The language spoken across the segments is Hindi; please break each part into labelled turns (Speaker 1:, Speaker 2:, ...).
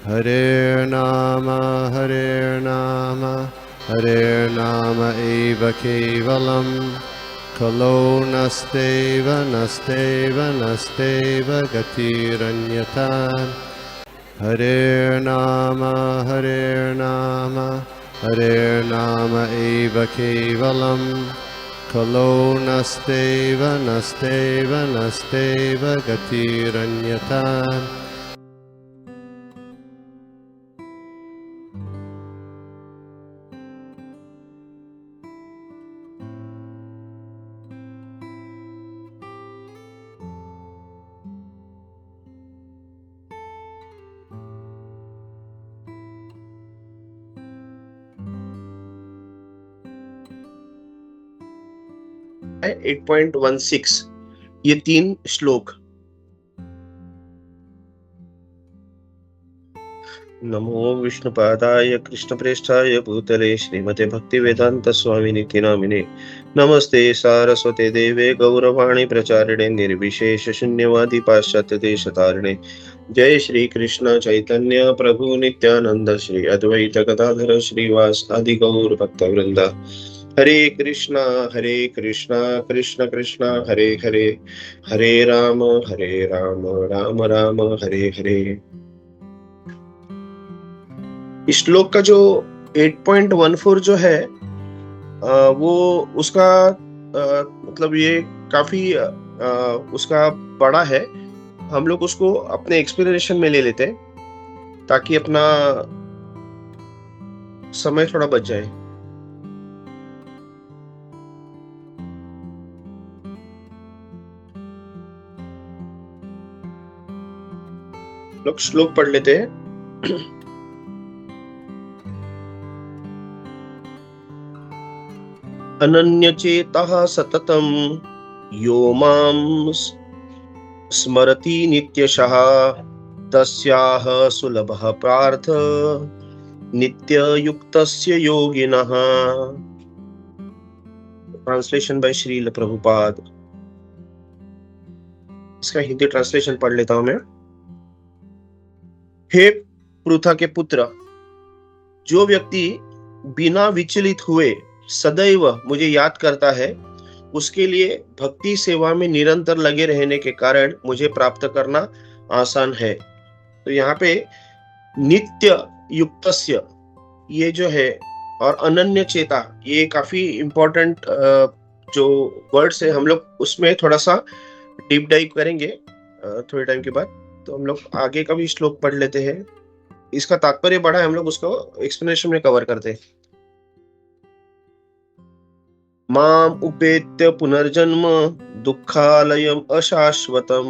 Speaker 1: Hare Nama eva kevalam, kalo nasteva nasteva nasteva gatiranyatan. Hare Nama eva kevalam, kalo nasteva nasteva nasteva gatiranyatan.
Speaker 2: है 8.16 ये 3 श्लोक। नमो विष्णुपादाय कृष्णप्रेष्ठाय भूतले श्रीमते भक्तिवेदांत स्वामिनिति नामिने नमस्ते सारस्वते देवे गौरवाणी प्रचारिणे निर्विशेष शून्यवादी पाश्चात्य देशतारिणे जय श्री कृष्ण चैतन्य प्रभु नित्यानंद श्री अद्वैत गदाधर श्रीवास आदि गौर भक्तवृंद। हरे कृष्णा कृष्ण कृष्ण हरे हरे, हरे राम राम राम हरे हरे। इस श्लोक का जो 8.14 जो है वो उसका मतलब ये काफी उसका बड़ा है। हम लोग उसको अपने एक्सप्लेनेशन में ले लेते हैं ताकि अपना समय थोड़ा बच जाए। लोग श्लोक पढ़ लेते हैं। अनन्यचेतः सततं यो मां स्मरति नित्यशः तस्याह सुलभः पार्थ नित्ययुक्तस्य योगिनः। Translation bye Srila Prabhupada. इसका हिंदी ट्रांसलेशन पढ़ लेता हूं मैं। हे पृथा के पुत्र, जो व्यक्ति बिना विचलित हुए सदैव मुझे याद करता है उसके लिए भक्ति सेवा में निरंतर लगे रहने के कारण मुझे प्राप्त करना आसान है। तो यहाँ पे नित्य युक्तस्य ये जो है और अनन्य चेता ये काफी इंपॉर्टेंट जो वर्ड्स है, हम लोग उसमें थोड़ा सा डीप डाइव करेंगे थोड़े टाइम के बाद। तो हम लोग आगे का भी श्लोक पढ़ लेते हैं। इसका तात्पर्य बड़ा है, हम लोग उसको एक्सप्लेनेशन में कवर करते हैं। माम उपेत्य पुनर्जन्म दुःखालयम अशाश्वतम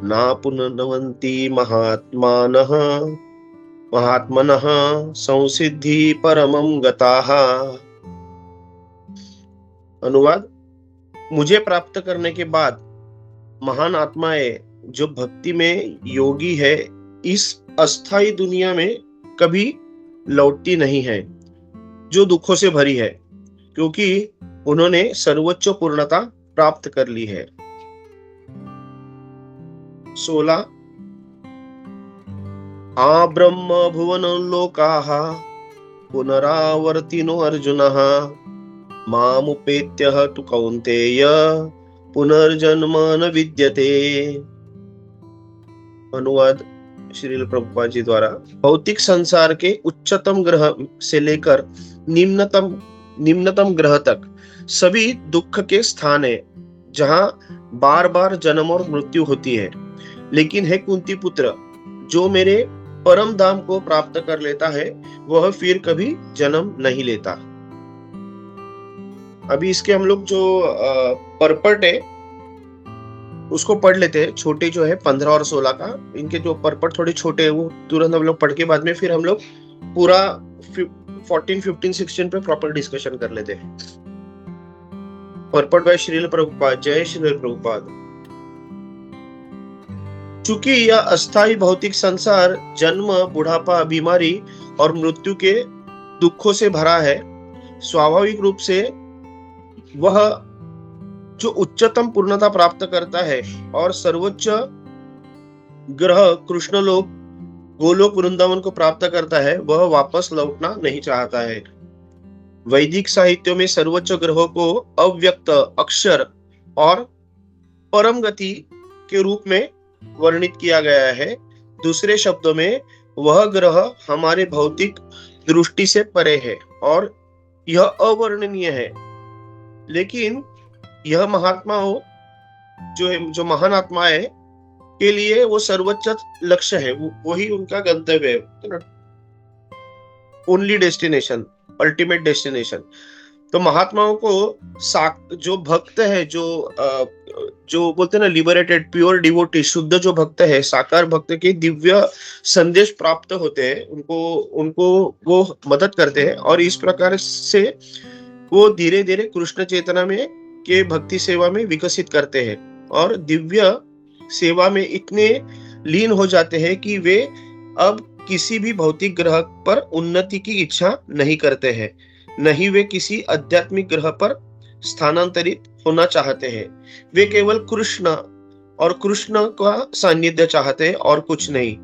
Speaker 2: ना पुनर्नवन्ति महात्मनः संसिद्धि परमं गताः। अनुवाद, मुझे प्राप्त करने के बाद महान आत्माएं जो भक्ति में योगी है इस अस्थाई दुनिया में कभी लौटती नहीं है जो दुखों से भरी है, क्योंकि उन्होंने सर्वोच्च पूर्णता प्राप्त कर ली है। 16 आ ब्रह्म भुवन लोकाः पुनरावर्तिनो अर्जुनः मामुपेत्य तु कौन्तेय पुनर्जन्म न विद्यते। अनुवाद श्रील प्रभुपाद जी द्वारा। भौतिक संसार के उच्चतम ग्रह से लेकर निम्नतम ग्रह तक सभी दुख के स्थान है जहां बार बार जन्म और मृत्यु होती है। लेकिन हे कुंती पुत्र, जो मेरे परम धाम को प्राप्त कर लेता है वह फिर कभी जन्म नहीं लेता। अभी इसके हम लोग जो परपट है उसको पढ़ लेते हैं। छोटे जो है 15 और 16 का, इनके जो परपट थोड़े छोटे है वो तुरंत हम लोग पढ़ के बाद में फिर हम लोग पूरा 14, 15, 16 पे प्रॉपर डिस्कशन कर लेते हैं। परपट बाय श्रील प्रभुपाद। जय श्रील प्रभुपाद। चूंकि यह अस्थायी भौतिक संसार जन्म, बुढ़ापा, बीमारी और मृत्यु के दुखों से भरा है, स्वाभाविक रूप से वह जो उच्चतम पूर्णता प्राप्त करता है और सर्वोच्च ग्रह कृष्णलोक गोलोक वृंदावन को प्राप्त करता है वह वापस लौटना नहीं चाहता है। वैदिक साहित्यों में सर्वोच्च ग्रहों को अव्यक्त अक्षर और परम गति के रूप में वर्णित किया गया है। दूसरे शब्दों में वह ग्रह हमारे भौतिक दृष्टि से परे है और यह अवर्णनीय है, लेकिन यह महात्माओं जो महान आत्मा है के लिए वो सर्वोच्च लक्ष्य है, वही उनका गंतव्य है, ओनली डेस्टिनेशन, अल्टीमेट डेस्टिनेशन। तो महात्माओं को जो भक्त है, जो बोलते हैं ना लिबरेटेड प्योर डिवोटी, शुद्ध जो भक्त है, साकार भक्त के दिव्य संदेश प्राप्त होते हैं, उनको वो मदद करते हैं और इस प्रकार से वो धीरे धीरे कृष्ण चेतना में के भक्ति सेवा में विकसित करते हैं और दिव्य सेवा में इतने लीन हो जाते हैं कि वे अब किसी भी भौतिक ग्रह पर उन्नति की इच्छा नहीं करते हैं, नहीं वे किसी आध्यात्मिक ग्रह पर स्थानांतरित होना चाहते हैं। वे केवल कृष्ण और कृष्ण का सानिध्य चाहते हैं और कुछ नहीं।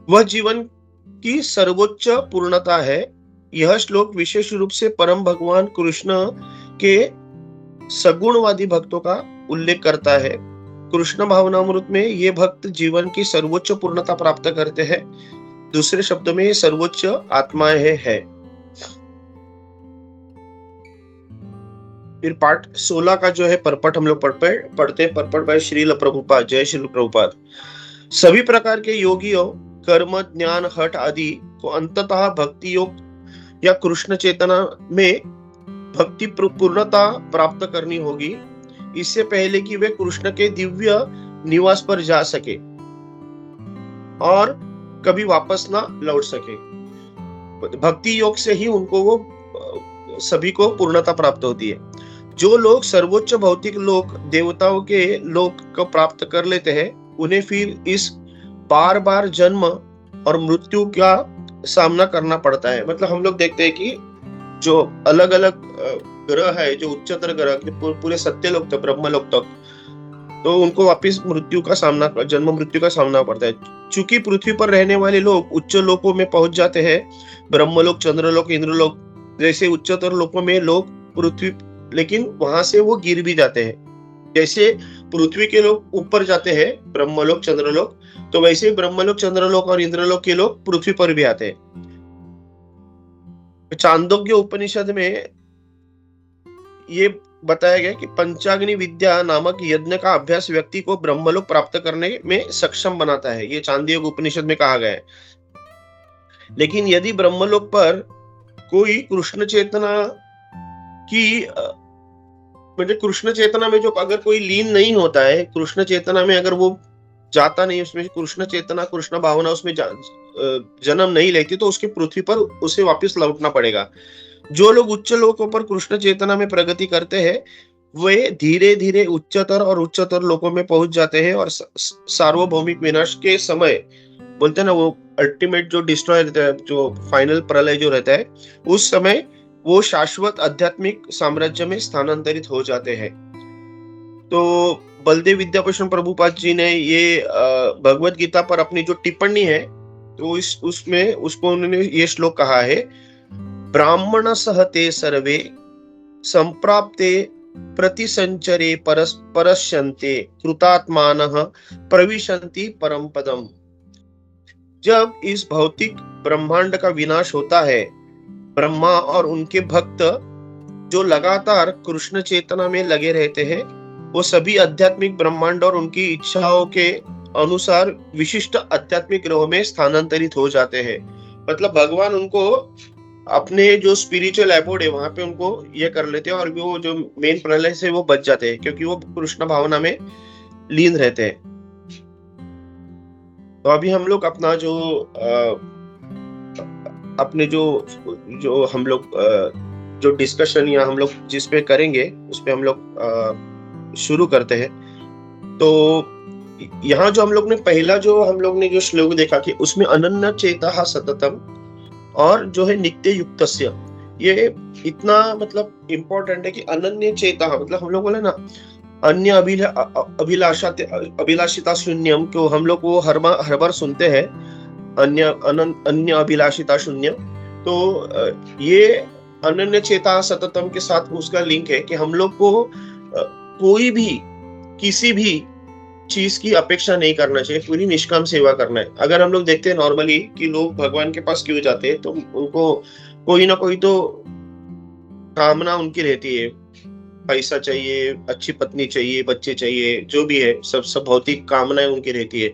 Speaker 2: वह जीवन की सर्वोच्च पूर्णता है। यह श्लोक विशेष रूप से परम भगवान कृष्ण के सगुणवादी भक्तों का उल्लेख करता है। कृष्ण भावनामृत में ये भक्त जीवन की सर्वोच्च पूर्णता प्राप्त करते हैं। दूसरे शब्दों में ये सर्वोच्च आत्माएं है। फिर पाठ 16 का जो है पर्पट हम लोग पढ़ते हैं। पर्पट बाय श्रील प्रभुपाद। जय श्रील प्रभुपाद। सभी प्रकार के योगियों कर्म ज्ञान हठ आदि को अंततः भक्ति योग या कृष्ण चेतना में भक्ति पूर्णता प्राप्त करनी होगी, इससे पहले कि वे कृष्ण के दिव्य निवास पर जा सके और कभी वापस ना लौट सके। भक्ति योग से ही उनको वो सभी को पूर्णता प्राप्त होती है। जो लोग सर्वोच्च भौतिक लोक देवताओं के लोक को प्राप्त कर लेते हैं, उन्हें फिर इस बार बार जन्म और मृत्यु का सामना करना पड़ता है। मतलब हम लोग देखते हैं कि जो अलग अलग ग्रह है, जो उच्चतर ग्रह पूरे सत्यलोक तक, ब्रह्मलोक तक, तो उनको वापिस जन्म मृत्यु का सामना पड़ता है। चूंकि पृथ्वी पर रहने वाले लोग उच्च लोकों में पहुंच जाते हैं, ब्रह्मलोक, चंद्रलोक, इंद्रलोक जैसे उच्चतर लोकों में लोग पृथ्वी, लेकिन वहां से वो गिर भी जाते हैं। जैसे पृथ्वी के लोग ऊपर जाते हैं ब्रह्मलोक, चंद्रलोक, तो वैसे ब्रह्मलोक, चंद्रलोक और इंद्रलोक के लोग पृथ्वी पर भी आते हैं। चांदोग्य उपनिषद में ये बताया गया कि पंचाग्नि विद्या नामक यज्ञ का अभ्यास व्यक्ति को ब्रह्मलोक प्राप्त करने में सक्षम बनाता है। ये चांदोग्य उपनिषद में कहा गया है। लेकिन यदि ब्रह्मलोक पर कोई कृष्ण चेतना की मतलब कृष्ण चेतना में जो अगर कोई लीन नहीं होता है, कृष्ण चेतना में अगर वो जाता नहीं, उसमें कृष्ण चेतना, कृष्ण भावना उसमें जन्म नहीं लेती, तो उसकी पृथ्वी पर उसे वापस लौटना पड़ेगा। जो लोग उच्च लोकों पर कृष्ण चेतना में प्रगति करते हैं, वे धीरे धीरे उच्चतर और उच्चतर लोकों में पहुंच जाते हैं और सार्वभौमिक विनाश के समय, बोलते हैं ना, वो अल्टीमेट जो डिस्ट्रॉय रहता है, जो फाइनल प्रलय जो रहता है, उस समय वो शाश्वत आध्यात्मिक साम्राज्य में स्थानांतरित हो जाते हैं। तो बलदेव विद्याभूषण प्रभुपाद जी ने ये भगवत गीता पर अपनी जो टिप्पणी है, तो उसमें उसको उन्होंने ये श्लोक कहा है, ब्राह्मण सहते सर्वे संप्राप्ते प्रतिसंचरे परस्यन्ते कृतात्मानः प्रविशन्ति परम पदम। जब इस भौतिक ब्रह्मांड का विनाश होता है, ब्रह्मा और उनके भक्त जो लगातार कृष्ण चेतना में लगे रहते हैं, वो सभी आध्यात्मिक ब्रह्मांड और उनकी इच्छाओं के अनुसार विशिष्ट आध्यात्मिक ग्रहों में स्थानांतरित हो जाते हैं। मतलब भगवान उनको अपने जो स्पिरिचुअल एबोर्ड है वहां पे उनको ये कर लेते हैं और वो जो मेन प्रलय से वो बच जाते हैं, क्योंकि वो कृष्ण भावना में लीन रहते हैं। तो अभी हम लोग अपना अपने जो हम लोग जो डिस्कशन या हम लोग जिस पे करेंगे उस पे हम लोग शुरू करते हैं। तो यहाँ जो हम लोग ने पहला जो श्लोक देखा कि उसमें अनन्य चेता सततम और जो है नित्य युक्तस्य, ये इतना मतलब इम्पोर्टेंट है कि अनन्य चेता, मतलब हम लोग बोले ना अन्य अभिलाषिता शून्यम को हम लोग वो हर बार सुनते हैं, अन्य अभिलाषिता शून्य। तो ये अनन्य चेता सततम के साथ उसका लिंक है कि हम लोग को कोई भी किसी भी चीज की अपेक्षा नहीं करना चाहिए, पूरी निष्काम सेवा करना है। अगर हम लोग देखते हैं नॉर्मली कि लोग भगवान के पास क्यों जाते हैं, तो उनको कोई ना कोई तो कामना उनकी रहती है, पैसा चाहिए, अच्छी पत्नी चाहिए, बच्चे चाहिए, जो भी है, सब सब भौतिक कामनाएं उनकी रहती है।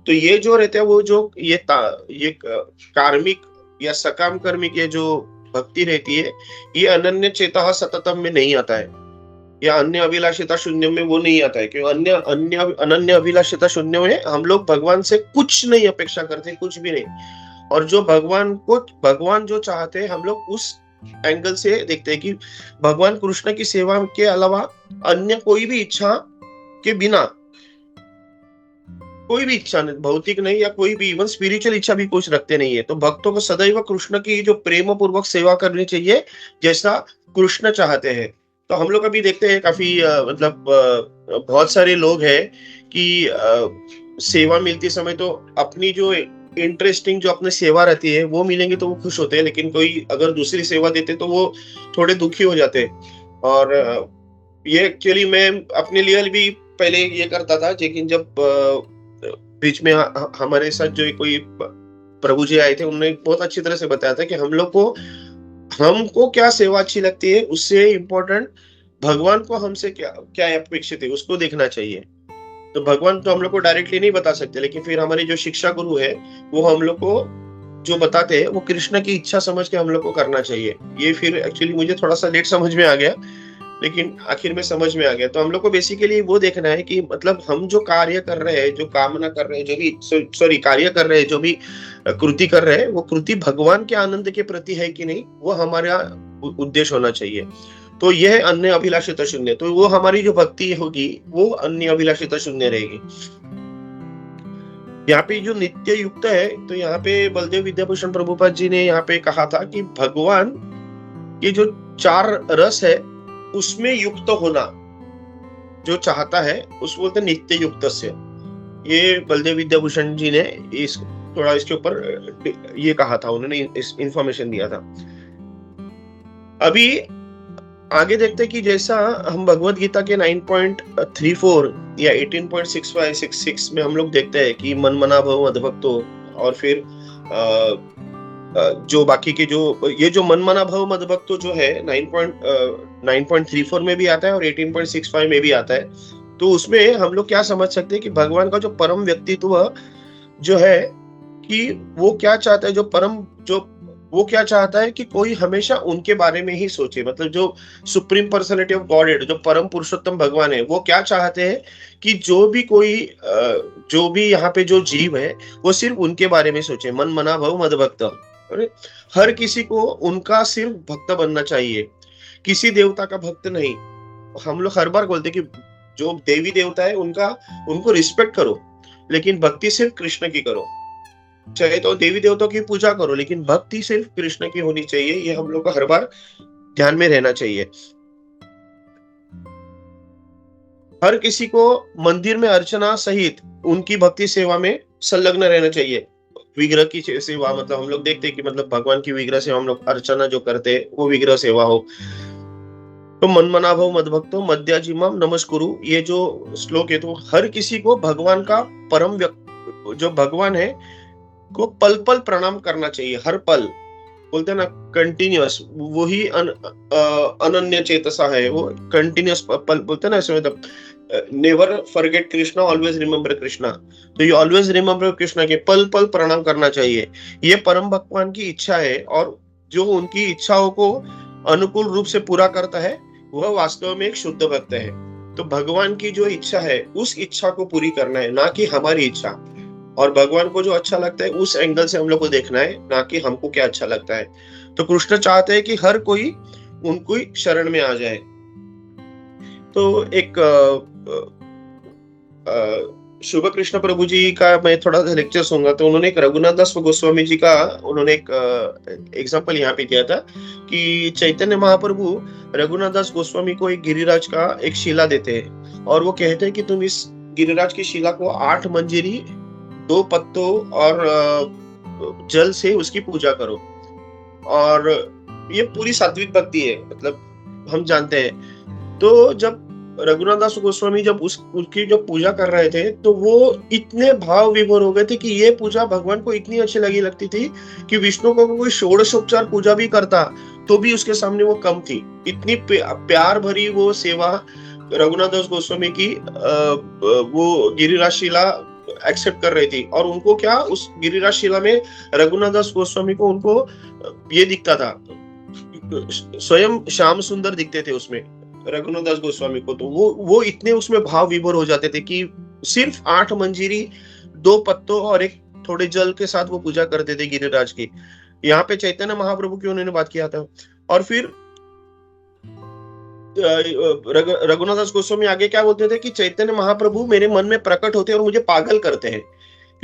Speaker 2: तो ये जो रहते हैं वो जो ये कार्मिक या सकाम कर्मिक ये जो भक्ति रहती है, ये अनन्य चेता सततम में नहीं आता है, या अन्य अभिलाषिता शून्य में वो नहीं आता है। क्योंकि अनन्य अभिलाषिता शून्य में हम लोग भगवान से कुछ नहीं अपेक्षा करते, कुछ भी नहीं। और जो भगवान जो चाहते हैं, हम लोग उस एंगल से देखते हैं कि भगवान कृष्ण की सेवा के अलावा अन्य कोई भी इच्छा के बिना, कोई भी इच्छा नहीं, भौतिक नहीं या कोई भी इवन स्पिरिचुअल इच्छा भी कुछ रखते नहीं है। तो भक्तों को सदैव कृष्ण की जो प्रेम पूर्वक सेवा करनी चाहिए, जैसा कृष्ण चाहते हैं। तो हम लोग अभी देखते हैं काफी मतलब बहुत सारे लोग हैं कि सेवा मिलती समय तो अपनी जो इंटरेस्टिंग जो अपनी सेवा रहती है वो मिलेंगी तो वो खुश होते हैं, लेकिन कोई अगर दूसरी सेवा देते तो वो थोड़े दुखी हो जाते हैं। और ये एक्चुअली मैं अपने लिए भी पहले ये करता था, लेकिन जब बीच में हमारे साथ जो कोई प्रभु जी आए थे, उन्होंने बहुत अच्छी तरह से बताया था कि हमको क्या सेवा अच्छी लगती है, उससे इम्पोर्टेंट भगवान को हमसे क्या क्या अपेक्षित है उसको देखना चाहिए। तो भगवान तो हम लोग को डायरेक्टली नहीं बता सकते, लेकिन फिर हमारे जो शिक्षा गुरु है वो हम लोग को जो बताते हैं वो कृष्ण की इच्छा समझ के हम लोग को करना चाहिए। ये फिर एक्चुअली मुझे थोड़ा सा लेट समझ में आ गया, लेकिन आखिर में समझ में आ गया। तो हम लोग को बेसिकली वो देखना है कि मतलब हम जो कार्य कर रहे हैं, जो कामना कर रहे हैं, जो भी कार्य कर रहे हैं, जो भी कृति कर रहे हैं, वो कृति भगवान के आनंद के प्रति है कि नहीं, वो हमारा उद्देश्य होना चाहिए। तो यह अन्य अभिलाषिता शून्य, तो वो हमारी जो भक्ति होगी वो अन्य अभिलाषिता शून्य रहेगी। यहाँ पे जो नित्य युक्त है, तो यहाँ पे बलदेव विद्याभूषण प्रभुपाद जी ने यहाँ पे कहा था कि भगवान के जो 4 रस है उसमें युक्त होना जो चाहता है उसको बोलते हैं नित्य युक्त से। ये बलदेव विद्याभूषण जी ने थोड़ा इसके ऊपर ये कहा था, उन्होंने इस इंफॉर्मेशन दिया था। अभी आगे देखते हैं कि जैसा हम भगवत गीता के 9.34 या 18.6566 में हम लोग देखते हैं कि मन मना भव मदभक्तो, और फिर जो बाकी के ये जो मन मना भव मदभक्तो जो है 9.34 में भी आता है और 18.65 में भी आता है। तो उसमें हम लोग क्या समझ सकते हैं कि भगवान का जो परम व्यक्तित्व जो है कि वो क्या चाहता है, वो क्या चाहता है कि कोई हमेशा उनके बारे में ही सोचे। मतलब जो सुप्रीम पर्सनैलिटी ऑफ गॉडहेड, जो परम पुरुषोत्तम भगवान है, वो क्या चाहते हैं कि जो भी यहाँ पे जो जीव है वो सिर्फ उनके बारे में सोचे। मन मना भव मदभक्त, हर किसी को उनका सिर्फ भक्त बनना चाहिए, किसी देवता का भक्त नहीं। हम लोग हर बार बोलते कि जो देवी देवता है उनको रिस्पेक्ट करो, लेकिन भक्ति सिर्फ कृष्ण की करो। चाहे तो देवी देवताओं की पूजा करो, लेकिन भक्ति सिर्फ कृष्ण की होनी चाहिए। ये हम लोग को हर बार ध्यान में रहना चाहिए। हर किसी को मंदिर में अर्चना सहित उनकी भक्ति सेवा में संलग्न रहना चाहिए। विग्रह की सेवा, मतलब हम लोग देखते हैं कि मतलब भगवान की विग्रह सेवा हम लोग अर्चना जो करते हैं वो विग्रह सेवा हो। तो मन मना भव मदभक्तो मध्याजिमाम नमस्कुरु, ये जो श्लोक है, तो हर किसी को भगवान का परम जो भगवान है को पल पल प्रणाम करना चाहिए। हर पल बोलते हैं ना, कंटिन्यूअस, वही अनन्य चेतसा है, वो कंटिन्यूअस पल बोलते हैं ना, इसमें मतलब never forget Krishna, always remember Krishna. तो ये ऑलवेज रिमेम्बर कृष्णा के पल पल प्रणाम करना चाहिए। ये परम भगवान की इच्छा है, और जो उनकी इच्छाओं को अनुकूल रूप से पूरा करता है वह वास्तव में एक शुद्ध भक्त है। तो भगवान की जो इच्छा है उस इच्छा को पूरी करना है, ना कि हमारी इच्छा। और भगवान को जो अच्छा लगता है उस एंगल से हम लोग को देखना है, ना कि हमको क्या अच्छा लगता है। तो कृष्ण चाहते हैं कि हर कोई उनको शरण में आ जाए। तो एक शुभ कृष्ण प्रभु जी का मैं थोड़ा सा लेक्चर सुनूंगा, तो उन्होंने एक रघुनाथ दास गोस्वामी जी का उन्होंने एक एग्जाम्पल यहाँ पे दिया था कि चैतन्य महाप्रभु रघुनाथ दास गोस्वामी को एक गिरिराज का एक शिला देते हैं और वो कहते हैं कि तुम इस गिरिराज की शिला को 8 मंजरी 2 पत्तों और जल से उसकी पूजा करो। और ये पूरी सात्विक भक्ति है, मतलब हम जानते हैं। तो जब रघुनाथ दास गोस्वामी जब उसकी जब पूजा कर रहे थे तो वो इतने भाव विभोर हो गए थे कि ये पूजा भगवान को इतनी अच्छी लगती थी कि विष्णु को कोई षोडशोपचार पूजा भी करता तो भी उसके सामने वो कम थी। इतनी प्यार भरी वो सेवा रघुनाथ दास गोस्वामी की वो गिरिराज शिला एक्सेप्ट कर रही थी। और उनको क्या, उस गिरिराज शिला में रघुनाथ दास गोस्वामी को उनको ये दिखता था, स्वयं श्याम सुंदर दिखते थे उसमें रघुनाथ दास गोस्वामी को। तो वो इतने उसमें भाव विभोर हो जाते थे कि सिर्फ 8 मंजीरी 2 पत्तों और एक थोड़े जल के साथ वो पूजा करते थे गिरिराज की। यहाँ पे चैतन्य महाप्रभु की उन्होंने बात किया था। और फिर रघुनाथ दास गोस्वामी आगे क्या बोलते थे कि चैतन्य महाप्रभु मेरे मन में प्रकट होते हैं और मुझे पागल करते हैं।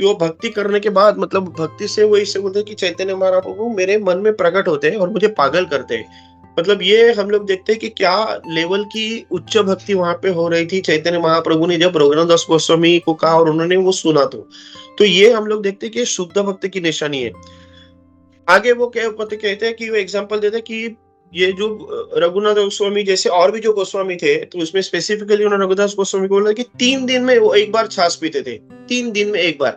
Speaker 2: कि वो भक्ति करने के बाद, मतलब भक्ति से वो इससे बोलते हैं कि चैतन्य महाप्रभु मेरे मन में प्रकट होते हैं और मुझे पागल करते हैं। मतलब ये हम लोग देखते हैं कि क्या लेवल की उच्च भक्ति वहां पे हो रही थी चैतन्य महाप्रभु ने जब रघुनाथ दास गोस्वामी को कहा और उन्होंने वो सुना। तो ये हम लोग देखते हैं कि शुद्ध भक्ति की निशानी है। आगे वो कहते हैं कि वो एग्जाम्पल देते हैं कि ये जो रघुनाथ गोस्वामी जैसे और भी जो गोस्वामी थे, तो उसमें स्पेसिफिकली उन्होंने रघुनाथ गोस्वामी को बोला कि 3 दिन में वो एक बार छाछ पीते थे, 3 दिन में एक बार।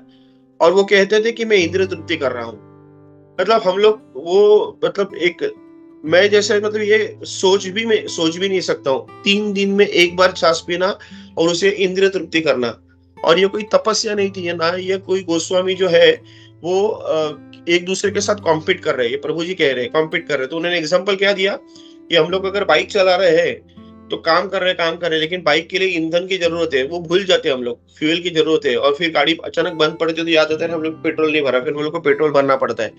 Speaker 2: और वो कहते थे कि मैं इंद्रिय तृप्ति कर रहा हूँ। मतलब हम लोग वो, मतलब एक मैं जैसे, मतलब ये सोच भी नहीं सकता हूँ 3 दिन में एक बार छाछ पीना और उसे इंद्रिय तृप्ति करना। और ये कोई तपस्या नहीं थी ना, ये कोई गोस्वामी जो है वो एक दूसरे के साथ कॉम्पीट कर रहे हैं। प्रभु जी कह रहे हैं कॉम्पीट कर रहे हैं। तो उन्होंने एग्जांपल क्या दिया कि हम लोग अगर बाइक चला रहे हैं तो काम कर रहे हैं, लेकिन बाइक के लिए ईंधन की जरूरत है, वो भूल जाते हैं हम लोग, फ्यूल की जरूरत है। और फिर गाड़ी अचानक बंद पड़ती है तो याद आता है हम लोग पेट्रोल नहीं भरा, फिर हम लोग को पेट्रोल भरना पड़ता है।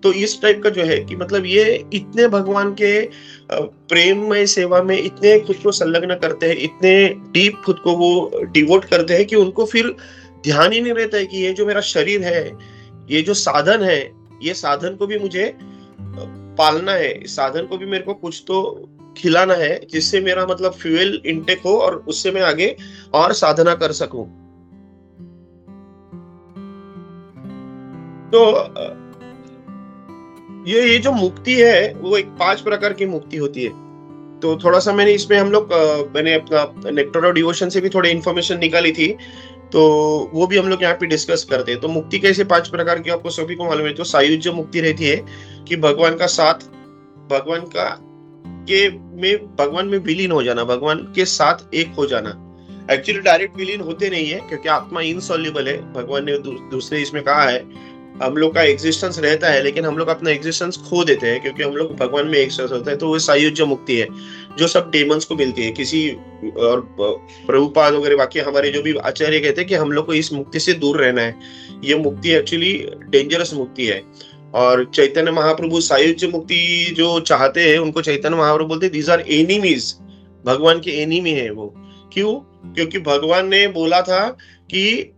Speaker 2: तो इस टाइप का जो है कि मतलब ये इतने भगवान के प्रेममय सेवा में इतने खुद को संलग्न करते हैं, इतने डीप खुद को वो डिवोट करते हैं कि उनको फिर ध्यान ही नहीं रहता है कि ये जो मेरा शरीर है, ये जो साधन है, ये साधन को भी मुझे पालना है, इस साधन को भी मेरे को कुछ तो खिलाना है जिससे मेरा मतलब फ्यूल इनटेक हो और उससे मैं आगे और साधना कर सकूं। तो ये जो मुक्ति है वो एक 5 प्रकार की मुक्ति होती है। तो थोड़ा सा मैंने अपना नेक्टर ऑफ डिवोशन से भी थोड़े इन्फॉर्मेशन निकाली थी, तो वो भी हम लोग यहाँ पे डिस्कस करते हैं। तो मुक्ति कैसे 5 प्रकार की आपको सभी को मालूम है। तो सायुज्य मुक्ति रहती है कि भगवान का साथ, भगवान में विलीन हो जाना, भगवान के साथ एक हो जाना। एक्चुअली डायरेक्ट विलीन होते नहीं है क्योंकि आत्मा इनसॉल्युबल है। भगवान ने दूसरे इसमें कहा है हम लोग का एग्जिस्टेंस रहता है लेकिन हम लोग अपना एग्जिस्टेंस खो देते हैं क्योंकि हम लोग भगवान में एक होता है। तो वो सायुज्य मुक्ति है जो सब डेमंस को मिलती है। किसी और प्रभुपाद वगैरह बाकी हमारे जो भी आचार्य कहते हैं कि हम लोग को इस मुक्ति से दूर रहना है। ये मुक्ति एक्चुअली डेंजरस मुक्ति है। और चैतन्य महाप्रभु सायुज्य मुक्ति जो चाहते हैं उनको चैतन्य महाप्रभु बोलते हैं दीज आर एनिमीज, भगवान के एनिमी है वो। क्यों? क्योंकि भगवान ने बोला था कि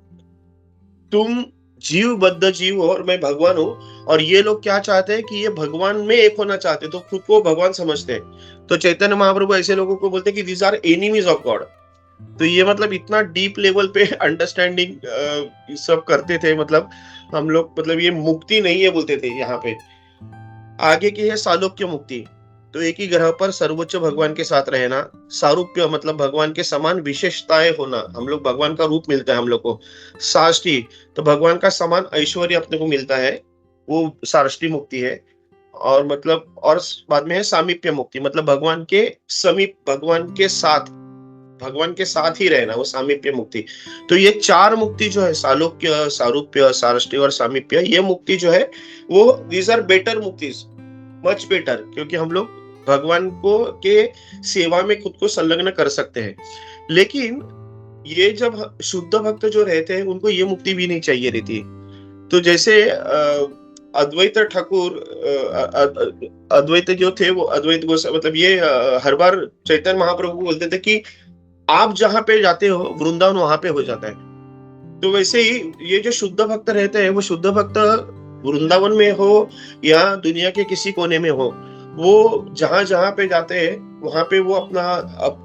Speaker 2: तुम जीवबद्ध जीव हो और मैं भगवान हूं। और ये लोग क्या चाहते हैं कि ये भगवान में एक होना चाहते, तो खुद को भगवान समझते हैं। तो चैतन्य महाप्रभु ऐसे लोगों को बोलते हैं कि these are enemies of God. तो ये मतलब इतना डीप लेवल पे अंडरस्टैंडिंग सब करते थे। मतलब हम लोग, मतलब ये मुक्ति नहीं है बोलते थे। यहाँ पे आगे की है सालोक्य मुक्ति। तो एक ही ग्रह पर सर्वोच्च भगवान के साथ रहना। सारूप्य मतलब भगवान के समान विशेषताएं होना, हम लोग भगवान का रूप मिलता है हम लोग को। साष्टी तो भगवान का समान ऐश्वर्य अपने को मिलता है, वो साष्टी मुक्ति है। और मतलब और बाद में है सामीप्य मुक्ति, मतलब भगवान के समीप, भगवान के साथ ही रहना, वो सामीप्य मुक्ति। तो ये 4 मुक्ति जो है सालोक्य, सारूप्य, साष्टी और सामीप्य, ये मुक्ति जो है वो दीज आर बेटर मुक्तिज, मच बेटर, क्योंकि हम लोग भगवान को के सेवा में खुद को संलग्न कर सकते हैं। लेकिन ये जब शुद्ध भक्त जो रहते हैं उनको ये मुक्ति भी नहीं चाहिए रहती। तो जैसे अद्वैत ठाकुर, अद्वैत जो थे वो अद्वैत गोस्वामी, मतलब ये हर बार चैतन्य महाप्रभु बोलते थे कि आप जहां पे जाते हो वृंदावन वहां पे हो जाता है। तो वैसे ही ये जो शुद्ध भक्त रहते हैं, वो शुद्ध भक्त वृंदावन में हो या दुनिया के किसी कोने में हो, वो जहां-जहां पे जाते हैं, वहां पे वो अपना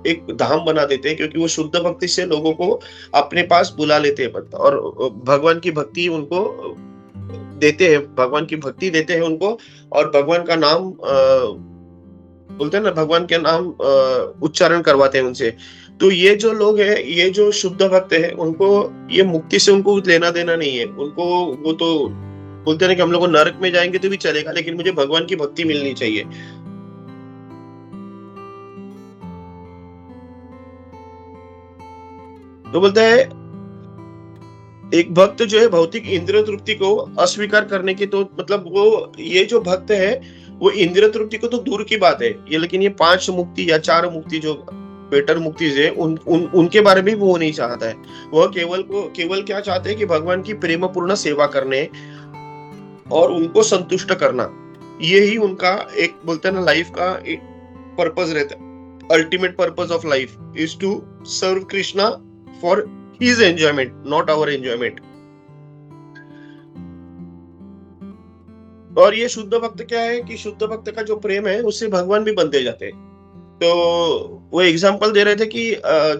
Speaker 2: एक धाम बना देते हैं, क्योंकि वो शुद्ध भक्ति से लोगों को अपने पास बुला लेते हैं और भगवान की भक्ति उनको देते हैं, भगवान की भक्ति देते हैं उनको, और भगवान का नाम बोलते हैं ना, भगवान के नाम उच्चारण करवाते हैं उनसे। तो ये जो लोग हैं, ये जो शुद्ध भक्त हैं, उनको ये मुक्ति से उनको लेना देना नहीं है। उनको वो तो बोलते हैं ना कि हम लोग नरक में जाएंगे तो भी चलेगा, लेकिन मुझे भगवान की भक्ति मिलनी चाहिए। तो बोलता है एक भक्त जो है भौतिक इंद्रिय तृप्ति को अस्वीकार करने की, तो मतलब वो ये जो भक्त है वो इंद्रिय तृप्ति को तो दूर की बात है ये, लेकिन ये 5 मुक्ति या 4 मुक्ति जो बेटर मुक्ति है उनके बारे में वो नहीं चाहता है। वह केवल क्या चाहते हैं कि भगवान की प्रेम पूर्ण सेवा करने और उनको संतुष्ट करना, ये ही उनका एक बोलते हैं ना लाइफ का एक पर्पस रहता है। Ultimate purpose of life is to serve Krishna for his enjoyment, not our enjoyment. और ये शुद्ध भक्त क्या है कि शुद्ध भक्त का जो प्रेम है उससे भगवान भी बनते जाते हैं। तो वो एग्जांपल दे रहे थे कि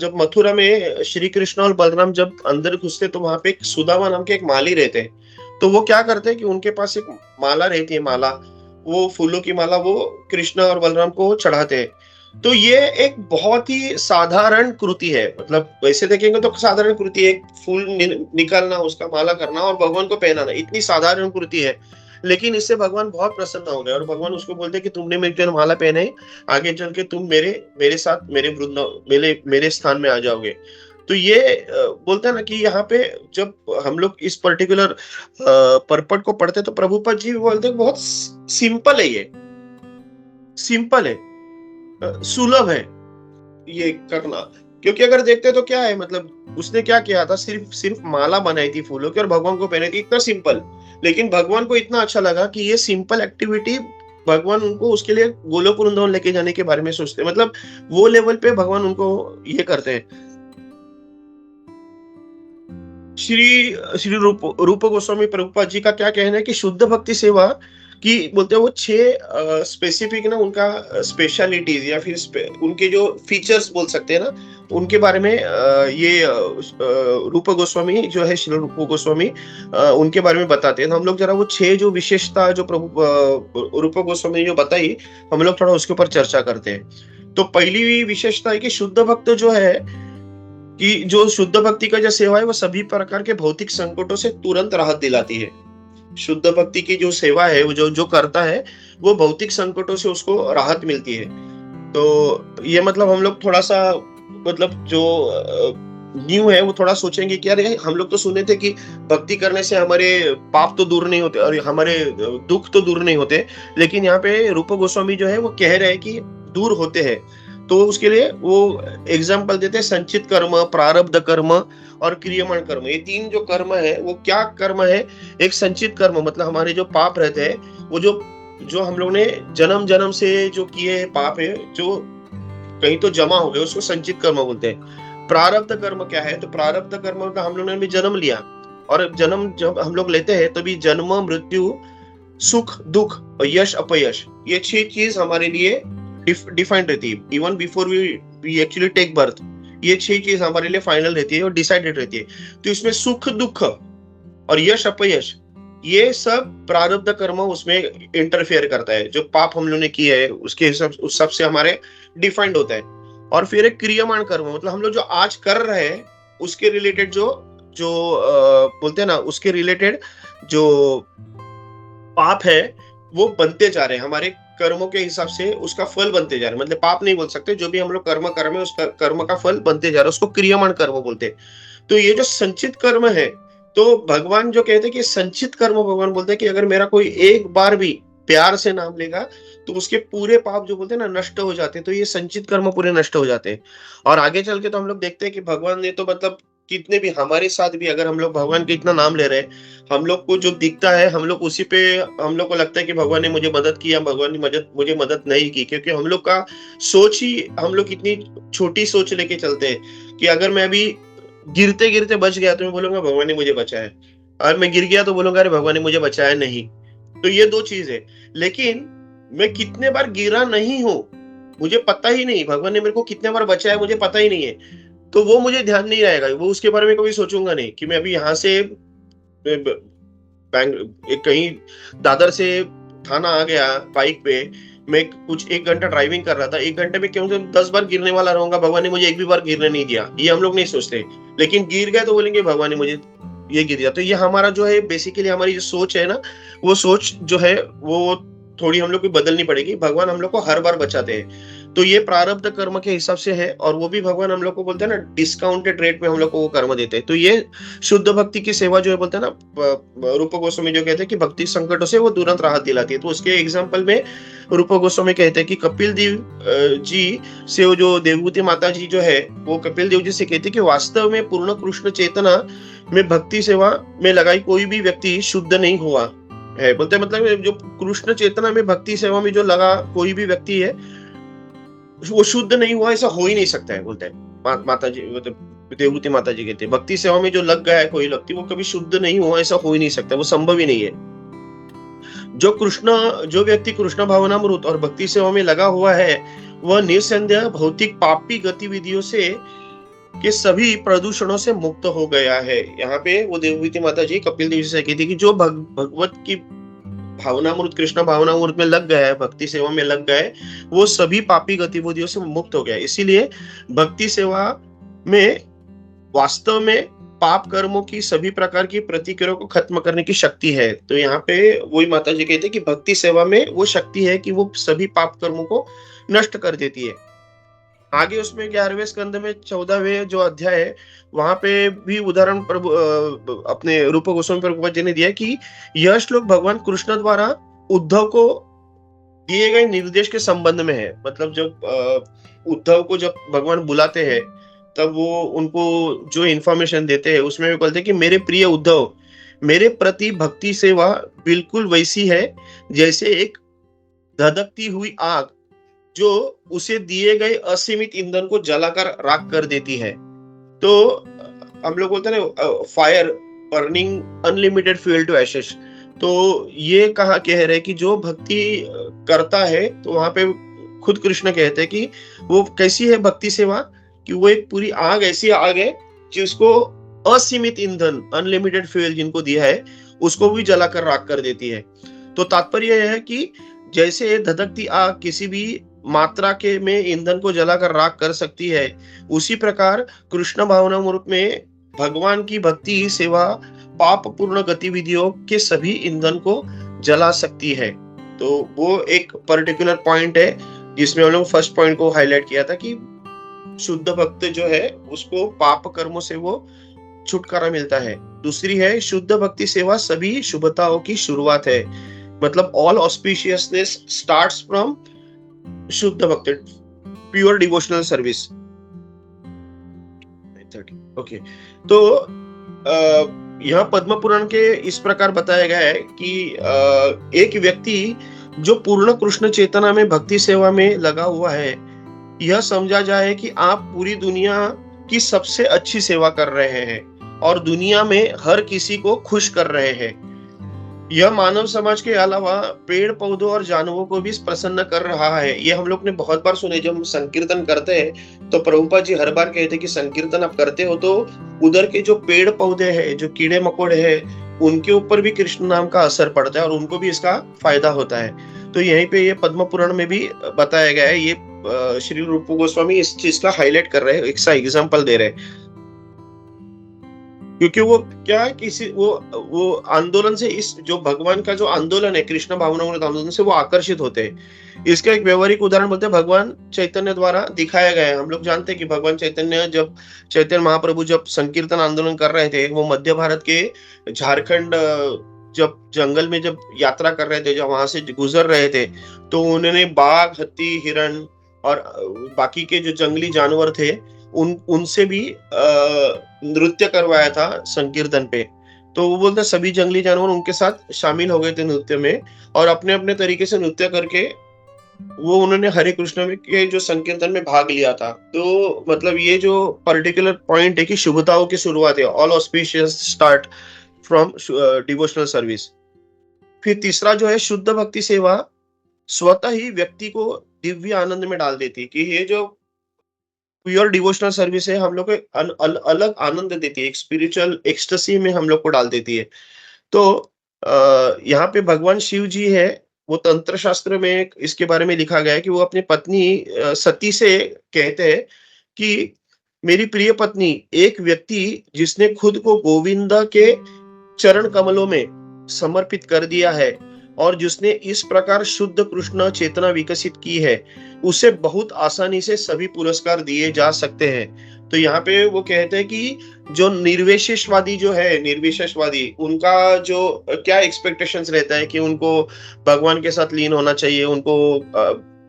Speaker 2: जब मथुरा में श्री कृष्ण और बलराम जब अंदर घुसते तो वहां पे एक सुदामा नाम के एक माली रहते हैं। तो वो क्या करते हैं कि उनके पास एक माला रहती है, माला, वो फूलों की माला वो कृष्ण और बलराम को चढ़ाते हैं। तो ये एक बहुत ही साधारण कृति है, मतलब वैसे देखेंगे तो साधारण कृति है, एक फूल निकालना, उसका माला करना और भगवान को पहनाना, इतनी साधारण कृति है, लेकिन इससे भगवान बहुत प्रसन्न हो गए और भगवान उसको बोलते हैं कि तुमने मेरे को माला पहने, आगे चल के तुम मेरे साथ मेरे स्थान में आ जाओगे। तो ये बोलते हैं ना कि यहाँ पे जब हम लोग इस पर्टिकुलर पर्पट को पढ़ते तो प्रभुपाद जी बोलते हैं बहुत सिंपल है, ये सिंपल है, सुलभ है ये करना। क्योंकि अगर देखते तो क्या है, मतलब उसने क्या किया था, सिर्फ माला बनाई थी फूलों की और भगवान को पहनाई थी, इतना सिंपल। लेकिन भगवान को इतना अच्छा लगा कि ये सिंपल एक्टिविटी भगवान उनको उसके लिए गोलोक वृंदावन लेके जाने के बारे में सोचते, मतलब वो लेवल पे भगवान उनको ये करते हैं। श्री रूप गोस्वामी प्रभुपाद जी का क्या कहना है कि शुद्ध भक्ति सेवा कि बोलते हैं वो 6 स्पेसिफिक ना उनका स्पेशलिटीज या फिर उनके जो फीचर्स बोल सकते हैं ना, उनके बारे में ये रूप गोस्वामी जो है, श्री रूप गोस्वामी उनके बारे में बताते हैं। तो हम लोग जरा वो 6 जो विशेषता जो प्रभु रूप गोस्वामी ने जो बताई, हम लोग थोड़ा उसके ऊपर चर्चा करते हैं। तो पहली विशेषता है कि शुद्ध भक्त जो है कि जो शुद्ध भक्ति का जो सेवा है वो सभी प्रकार के भौतिक संकटों से तुरंत राहत दिलाती है। शुद्ध भक्ति की जो सेवा है वो जो करता है वो भौतिक संकटों से उसको राहत मिलती है। तो ये मतलब हम लोग थोड़ा सा मतलब जो न्यू है वो थोड़ा सोचेंगे कि यार हम लोग तो सुने थे कि भक्ति करने से हमारे पाप तो दूर नहीं होते और हमारे दुख तो दूर नहीं होते, लेकिन यहाँ पे रूप गोस्वामी जो है वो कह रहे हैं कि दूर होते हैं। तो उसके लिए वो एग्जाम्पल देते हैं संचित कर्म, प्रारब्ध कर्म और क्रियमाण कर्म। ये 3 जो कर्म है वो क्या कर्म है, एक संचित कर्म मतलब हमारे जो पाप रहते हैं वो जो हम लोग ने जन्म जन्म से जो किए पाप है जो कहीं तो जमा हो गए उसको संचित कर्म बोलते हैं। प्रारब्ध कर्म क्या है, तो प्रारब्ध कर्म का हम लोगों ने भी जन्म लिया और जन्म जब हम लोग लेते हैं तभी जन्म, मृत्यु, सुख, दुख और यश, अपयश, ये 6 चीज हमारे लिए डिफाइंड रहती है। Even before we actually take birth, ये 6 चीज हमारे लिए फाइनल रहती है और डिसाइडेड रहती है। तो इसमें सुख, दुख और यश, अपयश, ये सब प्रारब्ध कर्म उसमें इंटरफेयर करता है। जो पाप हम लोगों ने किए है उसके हिसाब उस सब से हमारे डिफाइंड होता है। और फिर एक क्रियमाण कर्म मतलब हम लोग जो आज कर रहे हैं उसके रिलेटेड जो बोलते हैं ना, उसके रिलेटेड जो पाप है वो बनते जा रहे हैं, हमारे कर्मों के हिसाब से उसका फल बनते जा रहे हैं। मतलब पाप नहीं बोल सकते, जो भी हम लोग कर्म कर रहे हैं उसका कर्म का फल बनते जा रहा है, उसको क्रियमाण कर्म बोलते हैं। तो ये जो संचित कर्म है, तो भगवान जो कहते हैं कि संचित कर्म, भगवान बोलते हैं कि अगर मेरा कोई एक बार भी प्यार से नाम लेगा तो उसके पूरे पाप जो बोलते हैं ना नष्ट हो जाते हैं। तो ये संचित कर्म पूरे नष्ट हो जाते हैं। और आगे चल के तो हम लोग देखते हैं कि भगवान ने तो मतलब कितने भी हमारे साथ भी अगर हम लोग भगवान के इतना नाम ले रहे हैं, हम लोग को जो दिखता है हम लोग उसी पे हम लोग को लगता है कि भगवान ने मुझे मदद किया, भगवान ने मुझे मदद नहीं की, क्योंकि हम लोग का सोच ही हम लोग इतनी छोटी सोच लेके चलते हैं कि अगर मैं अभी गिरते गिरते बच गया तो मैं बोलूंगा भगवान ने मुझे बचाया, और मैं गिर गया तो बोलूंगा अरे भगवान ने मुझे बचाया नहीं। तो ये दो चीज है। लेकिन मैं कितने बार गिरा नहीं हूं, मुझे पता ही नहीं, भगवान ने मेरे को कितने बार बचाया मुझे पता ही नहीं है, तो वो मुझे ध्यान नहीं रहेगा, वो उसके बारे में कभी सोचूंगा नहीं कि मैं अभी यहाँ से एक कहीं दादर से थाना आ गया बाइक पे, मैं कुछ 1 घंटा ड्राइविंग कर रहा था, 1 घंटे में क्यों से 10 बार गिरने वाला रहूंगा, भगवान ने मुझे एक भी बार गिरने नहीं दिया, ये हम लोग नहीं सोचते। लेकिन गिर गए तो बोलेंगे भगवान ने मुझे ये गिर दिया। तो ये हमारा जो है बेसिकली हमारी जो सोच है ना, वो सोच जो है वो थोड़ी हम लोग को बदलनी पड़ेगी। भगवान हम लोग को हर बार बचाते हैं, तो ये प्रारब्ध कर्म के हिसाब से है, और वो भी भगवान हम लोग को बोलते हैं ना डिस्काउंटेड रेट में हम लोग को वो कर्म देते हैं। तो ये शुद्ध भक्ति की सेवा जो है बोलते हैं ना, रूप गोस्वामी जो कहते हैं कि भक्ति संकटों से वो तुरंत राहत दिलाती है। तो उसके एग्जाम्पल में रूप गोस्वामी कहते हैं कि कपिल देव जी से वो जो देवभूति माता जी जो है वो कपिल देव जी से कहते हैं कि वास्तव में पूर्ण कृष्ण चेतना में भक्ति सेवा में लगाई कोई भी व्यक्ति शुद्ध नहीं हुआ है। बोलते हैं मतलब जो कृष्ण चेतना में भक्ति सेवा में जो लगा कोई भी व्यक्ति है वो शुद्ध नहीं हुआ, ऐसा हो ही नहीं सकता है। बोलते हैं माता जी, मतलब देवभूति माता जी कहते हैं भक्ति सेवा में जो लग गया है कोई व्यक्ति वो कभी शुद्ध नहीं हुआ, ऐसा हो ही नहीं सकता, वो संभव ही नहीं है। जो व्यक्ति कृष्ण भावनामृत और भक्ति सेवा में लगा हुआ है वह निसंदेह भौतिक पापी गतिविधियों से के सभी प्रदूषणों से मुक्त हो गया है। यहाँ पे वो देवभूति माता जी कपिल देव जी से कहती कि जो भगवत की भावनामृत कृष्ण भावनामृत में लग गया है, भक्ति सेवा में लग गया है, वो सभी पापी गतिविधियों से मुक्त हो गया है। इसीलिए भक्ति सेवा में वास्तव में पाप कर्मों की सभी प्रकार की प्रतिक्रियाओं को खत्म करने की शक्ति है। तो यहाँ पे वही माता जी कहते हैं कि भक्ति सेवा में वो शक्ति है कि वो सभी पाप कर्मों को नष्ट कर देती है। आगे उसमें 11वें स्कंद में 14वें जो अध्याय है वहां पे भी उदाहरण प्रभु अपने रूप गोस्वामी प्रभुपाद जी ने दिया कि यह श्लोक भगवान कृष्ण द्वारा उद्धव को दिए गए निर्देश के संबंध में है। मतलब जब उद्धव को जब भगवान बुलाते हैं तब वो उनको जो इन्फॉर्मेशन देते हैं उसमें भी बोलते हैं कि मेरे प्रिय उद्धव, मेरे प्रति भक्ति सेवा बिल्कुल वैसी है जैसे एक धधकती हुई आग जो उसे दिए गए असीमित ईंधन को जलाकर राख कर देती है। तो हम लोग बोलते हैं ना fire burning unlimited fuel to ashes. तो ये कहा कह रहे कि जो भक्ति करता है तो वहां पे खुद कृष्ण कहते हैं कि वो कैसी है भक्ति सेवा, कि वो एक पूरी आग, ऐसी आग है जिसको असीमित ईंधन अनलिमिटेड फ्यूल जिनको दिया है उसको भी जलाकर राख कर देती है। तो तात्पर्य यह है कि जैसे धधकती आग किसी भी मात्रा के में ईंधन को जलाकर राख कर सकती है, उसी प्रकार कृष्ण भावनामृत में भगवान की भक्ति सेवा पाप पूर्ण गतिविधियों के सभी ईंधन को जला सकती है। तो वो एक पर्टिकुलर पॉइंट है जिसमें हम लोग फर्स्ट पॉइंट को हाईलाइट किया था कि शुद्ध भक्त जो है उसको पाप कर्मों से वो छुटकारा मिलता है। दूसरी है शुद्ध भक्ति सेवा सभी शुभताओं की शुरुआत है, मतलब ऑल ऑस्पिशियसनेस स्टार्ट्स फ्रॉम शुद्ध भक्ति, प्योर डिवोशनल सर्विस। ओके, तो यह पद्म पुराण के इस प्रकार बताया गया है कि एक व्यक्ति जो पूर्ण कृष्ण चेतना में भक्ति सेवा में लगा हुआ है, यह समझा जाए कि आप पूरी दुनिया की सबसे अच्छी सेवा कर रहे हैं और दुनिया में हर किसी को खुश कर रहे हैं। यह मानव समाज के अलावा पेड़ पौधों और जानवरों को भी प्रसन्न कर रहा है। ये हम लोग ने बहुत बार सुने, जब हम संकीर्तन करते हैं तो प्रभुपाद जी हर बार कहते हैं कि संकीर्तन आप करते हो तो उधर के जो पेड़ पौधे हैं, जो कीड़े मकोड़े हैं, उनके ऊपर भी कृष्ण नाम का असर पड़ता है और उनको भी इसका फायदा होता है। तो यहीं पे ये पद्म पुराण में भी बताया गया है। ये श्री रूप गोस्वामी इस चीज का हाईलाइट कर रहे हैं, एक सा एग्जाम्पल दे रहे हैं, क्योंकि वो क्या है किसी वो आंदोलन से, इस जो भगवान का जो आंदोलन है कृष्ण भावनामृत आंदोलन से वो आकर्षित होते हैं। इसका एक व्यवहारिक उदाहरण बोलते हैं भगवान चैतन्य द्वारा दिखाया गया है। हम लोग जानते हैं कि भगवान चैतन्य जब चैतन्य महाप्रभु जब संकीर्तन आंदोलन कर रहे थे, वो मध्य भारत के झारखंड जब जंगल में जब यात्रा कर रहे थे, जब वहां से गुजर रहे थे, तो उन्होंने बाघ, हाथी, हिरण और बाकी के जो जंगली जानवर थे उनसे भी नृत्य करवाया था संकीर्तन पे। तो वो बोलते सभी जंगली जानवर उनके साथ शामिल हो गए थे नृत्य में और अपने अपने तरीके से नृत्य करके वो उन्होंने हरे कृष्ण में के जो संकीर्तन में भाग लिया था। तो मतलब ये जो पर्टिकुलर पॉइंट है कि शुभताओं की शुरुआत है, all auspicious start from devotional service. फिर तीसरा जो है शुद्ध भक्ति सेवा स्वतः ही व्यक्ति को दिव्य आनंद में डाल देती है, कि ये जो प्योर डिवोशनल सर्विस है हम लोग को अलग आनंद देती है, एक स्पिरिचुअल एक्सटेसी में हम लोग को डाल देती है। तो यहाँ पे भगवान शिव जी है, वो तंत्र शास्त्र में इसके बारे में लिखा गया है कि वो अपनी पत्नी सती से कहते हैं कि मेरी प्रिय पत्नी, एक व्यक्ति जिसने खुद को गोविंदा के चरण कमलों में समर्पित कर दिया है और जिसने इस प्रकार शुद्ध कृष्ण चेतना विकसित की है, उसे बहुत आसानी से सभी पुरस्कार दिए जा सकते हैं। तो यहाँ पे वो कहते हैं कि जो निर्विशेषवादी जो है, निर्विशेषवादी, उनका जो क्या एक्सपेक्टेशंस रहता है कि उनको भगवान के साथ लीन होना चाहिए, उनको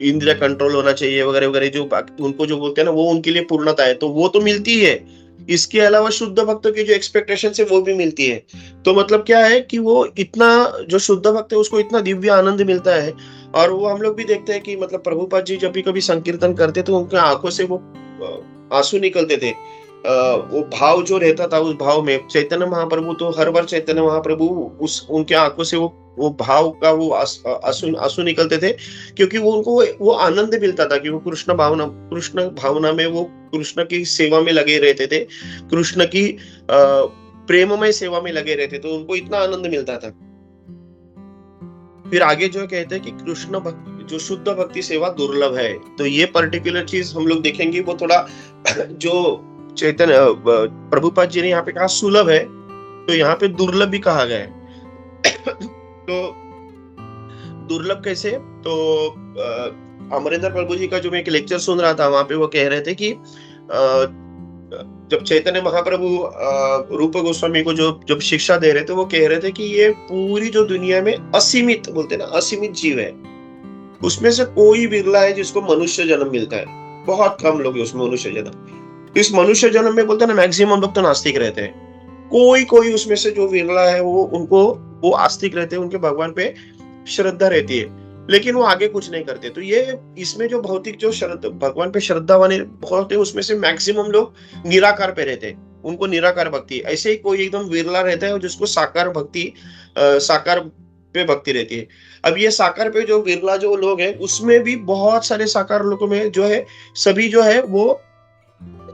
Speaker 2: इंद्रिय कंट्रोल होना चाहिए वगैरह वगैरह, जो उनको जो बोलते हैं ना, वो उनके लिए पूर्णता है, तो वो तो मिलती है। इसके अलावा शुद्ध भक्तों की जो एक्सपेक्टेशन है वो भी मिलती है। तो मतलब क्या है कि वो इतना, जो शुद्ध भक्त है उसको इतना दिव्य आनंद मिलता है। और वो हम लोग भी देखते हैं कि मतलब प्रभुपाद जी जब भी कभी संकीर्तन करते तो उनके आंखों से वो आंसू निकलते थे। वो भाव जो रहता था, उस भाव में चैतन्य महाप्रभु तो हर बार चैतन्य महाप्रभु उस उनके आंखों से वो भाव का वो आंसू आंसू निकलते थे, क्योंकि वो उनको वो आनंद मिलता था कि वो कृष्ण भावना में, वो कृष्ण की सेवा में लगे रहते थे, कृष्ण की प्रेममय सेवा में लगे रहते, तो उनको इतना आनंद मिलता था। फिर आगे जो कहते हैं कि कृष्ण भक्ति, जो शुद्ध भक्ति सेवा दुर्लभ है। तो ये पर्टिकुलर चीज हम लोग देखेंगे, वो थोड़ा जो चैतन्य प्रभुपाद जी ने यहाँ पे कहा सुलभ है, तो यहाँ पे दुर्लभ भी कहा गया है। तो दुर्लभ कैसे? तो अमरेंद्र प्रभु जी का जो मैं एक लेक्चर सुन रहा था, वहां पे वो कह रहे थे कि जब चैतन्य महाप्रभु रूप गोस्वामी को जब शिक्षा दे रहे थे, वो कह रहे थे कि ये पूरी जो दुनिया में असीमित, बोलते ना, असीमित जीव है, उसमें से कोई बिरला है जिसको मनुष्य जन्म मिलता है, बहुत कम लोग है उसमें मनुष्य जन्म। इस मनुष्य जन्म में बोलते ना मैक्सिमम लोग तो नास्तिक रहते हैं, कोई उसमें से जो विरला है वो आस्तिक रहते हैं, उनके भगवान पे श्रद्धा रहती है, लेकिन वो आगे कुछ नहीं करते। तो ये इसमें जो भौतिक जो भगवान पे श्रद्धा वाले बहुत है, उसमें से मैक्सिमम लोग निराकार पे रहते हैं, उनको निराकार भक्ति। ऐसे ही कोई एकदम विरला रहता है जिसको साकार भक्ति, साकार पे भक्ति रहती है। अब ये साकार पे जो विरला जो लोग हैं, उसमें भी बहुत सारे साकार लोगों में जो है, सभी जो है वो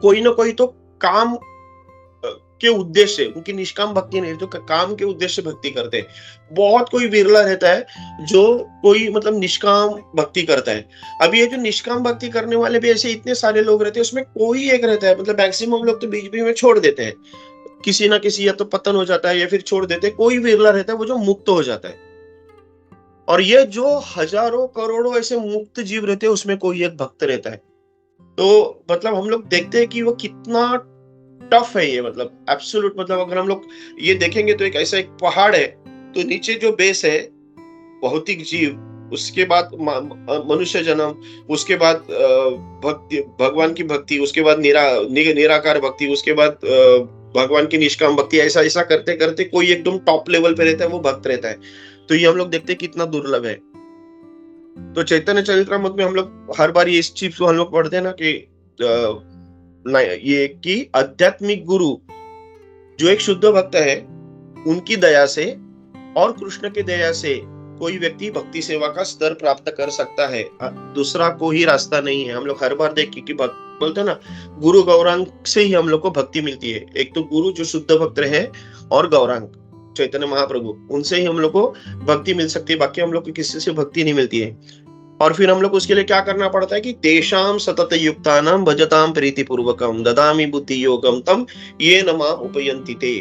Speaker 2: कोई ना कोई तो काम के उद्देश्य, उनकी निष्काम भक्ति नहीं, जो काम के उद्देश्य भक्ति करते हैं। बहुत कोई विरला रहता है जो कोई मतलब निष्काम भक्ति करता है। अब ये जो निष्काम भक्ति करने वाले भी ऐसे इतने सारे लोग रहते हैं, उसमें कोई एक रहता है, मतलब मैक्सिमम लोग तो बीच बीच में छोड़ देते हैं, किसी ना किसी या तो पतन हो जाता है या फिर छोड़ देते हैं। कोई विरला रहता है वो जो मुक्त हो जाता है। और ये जो हजारों करोड़ों ऐसे मुक्त जीव रहते हैं, उसमें कोई एक भक्त रहता है। तो मतलब हम लोग देखते हैं कि वो कितना टफ है ये, मतलब एब्सोल्यूट, मतलब अगर हम लोग ये देखेंगे तो एक ऐसा एक पहाड़ है, तो नीचे जो बेस है भौतिक जीव, उसके बाद मनुष्य जन्म, उसके बाद भक्ति, भगवान की भक्ति, उसके बाद निराकार भक्ति, उसके बाद भगवान की निष्काम भक्ति, ऐसा ऐसा करते करते कोई एकदम टॉप लेवल पे रहता है, वो भक्त रहता है। तो ये हम लोग देखते हैं कितना दुर्लभ है। तो चैतन्य चरितामृत में हम लोग हर बार ये इस चीज को हम लोग पढ़ते हैं ना कि ये कि आध्यात्मिक गुरु जो एक शुद्ध भक्त है, उनकी दया से और कृष्ण की दया से कोई व्यक्ति भक्ति सेवा का स्तर प्राप्त कर सकता है, दूसरा कोई रास्ता नहीं है। हम लोग हर बार देख कि बोलते हैं ना, गुरु गौरांग से ही हम लोग को भक्ति मिलती है। एक तो गुरु जो शुद्ध भक्त रहे और गौरांग चैतन्य महाप्रभु, उनसे ही हम लोग को भक्ति मिल सकती है, बाकी हम लोग को किसी से भक्ति नहीं मिलती है। और फिर हम लोग उसके लिए क्या करना पड़ता है कि तेषाम सतत युक्तानाम भजताम प्रीति पूर्वकम ददामि बुद्धि योगम तम ये नमाम उपयंति ते।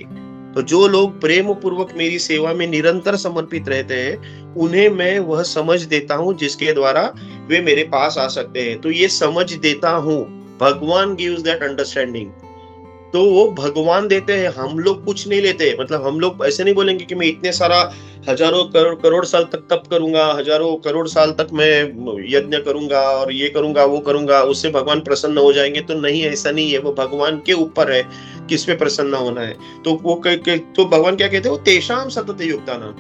Speaker 2: तो जो लोग प्रेम पूर्वक मेरी सेवा में निरंतर समर्पित रहते हैं, उन्हें मैं वह समझ देता हूं जिसके द्वारा वे मेरे पास आ सकते हैं। तो ये समझ देता हूं, भगवान गिव्स दैट अंडरस्टैंडिंग। तो वो भगवान देते हैं, हम लोग कुछ नहीं लेते। मतलब हम लोग ऐसे नहीं बोलेंगे कि मैं इतने सारा हजारों करोड़ साल तक तप करूंगा, हजारों करोड़ साल तक मैं यज्ञ करूंगा और ये करूंगा वो करूंगा, उससे भगवान प्रसन्न हो जाएंगे। तो नहीं, ऐसा नहीं है, वो भगवान के ऊपर है किस पे प्रसन्न होना है। तो वो तो भगवान क्या कहते हैं, वो तेषाम सतत युक्तानाम,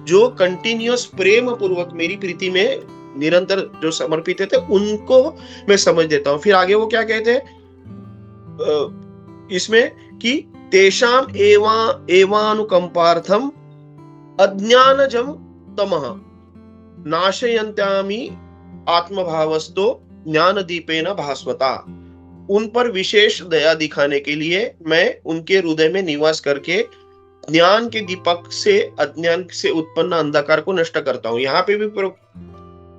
Speaker 2: जो कंटिन्यूअस प्रेम पूर्वक मेरी प्रीति में निरंतर जो समर्पित थे उनको मैं समझ देता हूँ। फिर आगे वो क्या कहते हैं इसमें कि तेषाम एवानुकंपार्थम अज्ञानजम तमः नाशयन्त्यामि आत्मभावस्तो ज्ञान दीपेन भास्वता। उन पर विशेष दया दिखाने के लिए मैं उनके हृदय में निवास करके ज्ञान के दीपक से अज्ञान से उत्पन्न अंधकार को नष्ट करता हूँ। यहाँ पे भी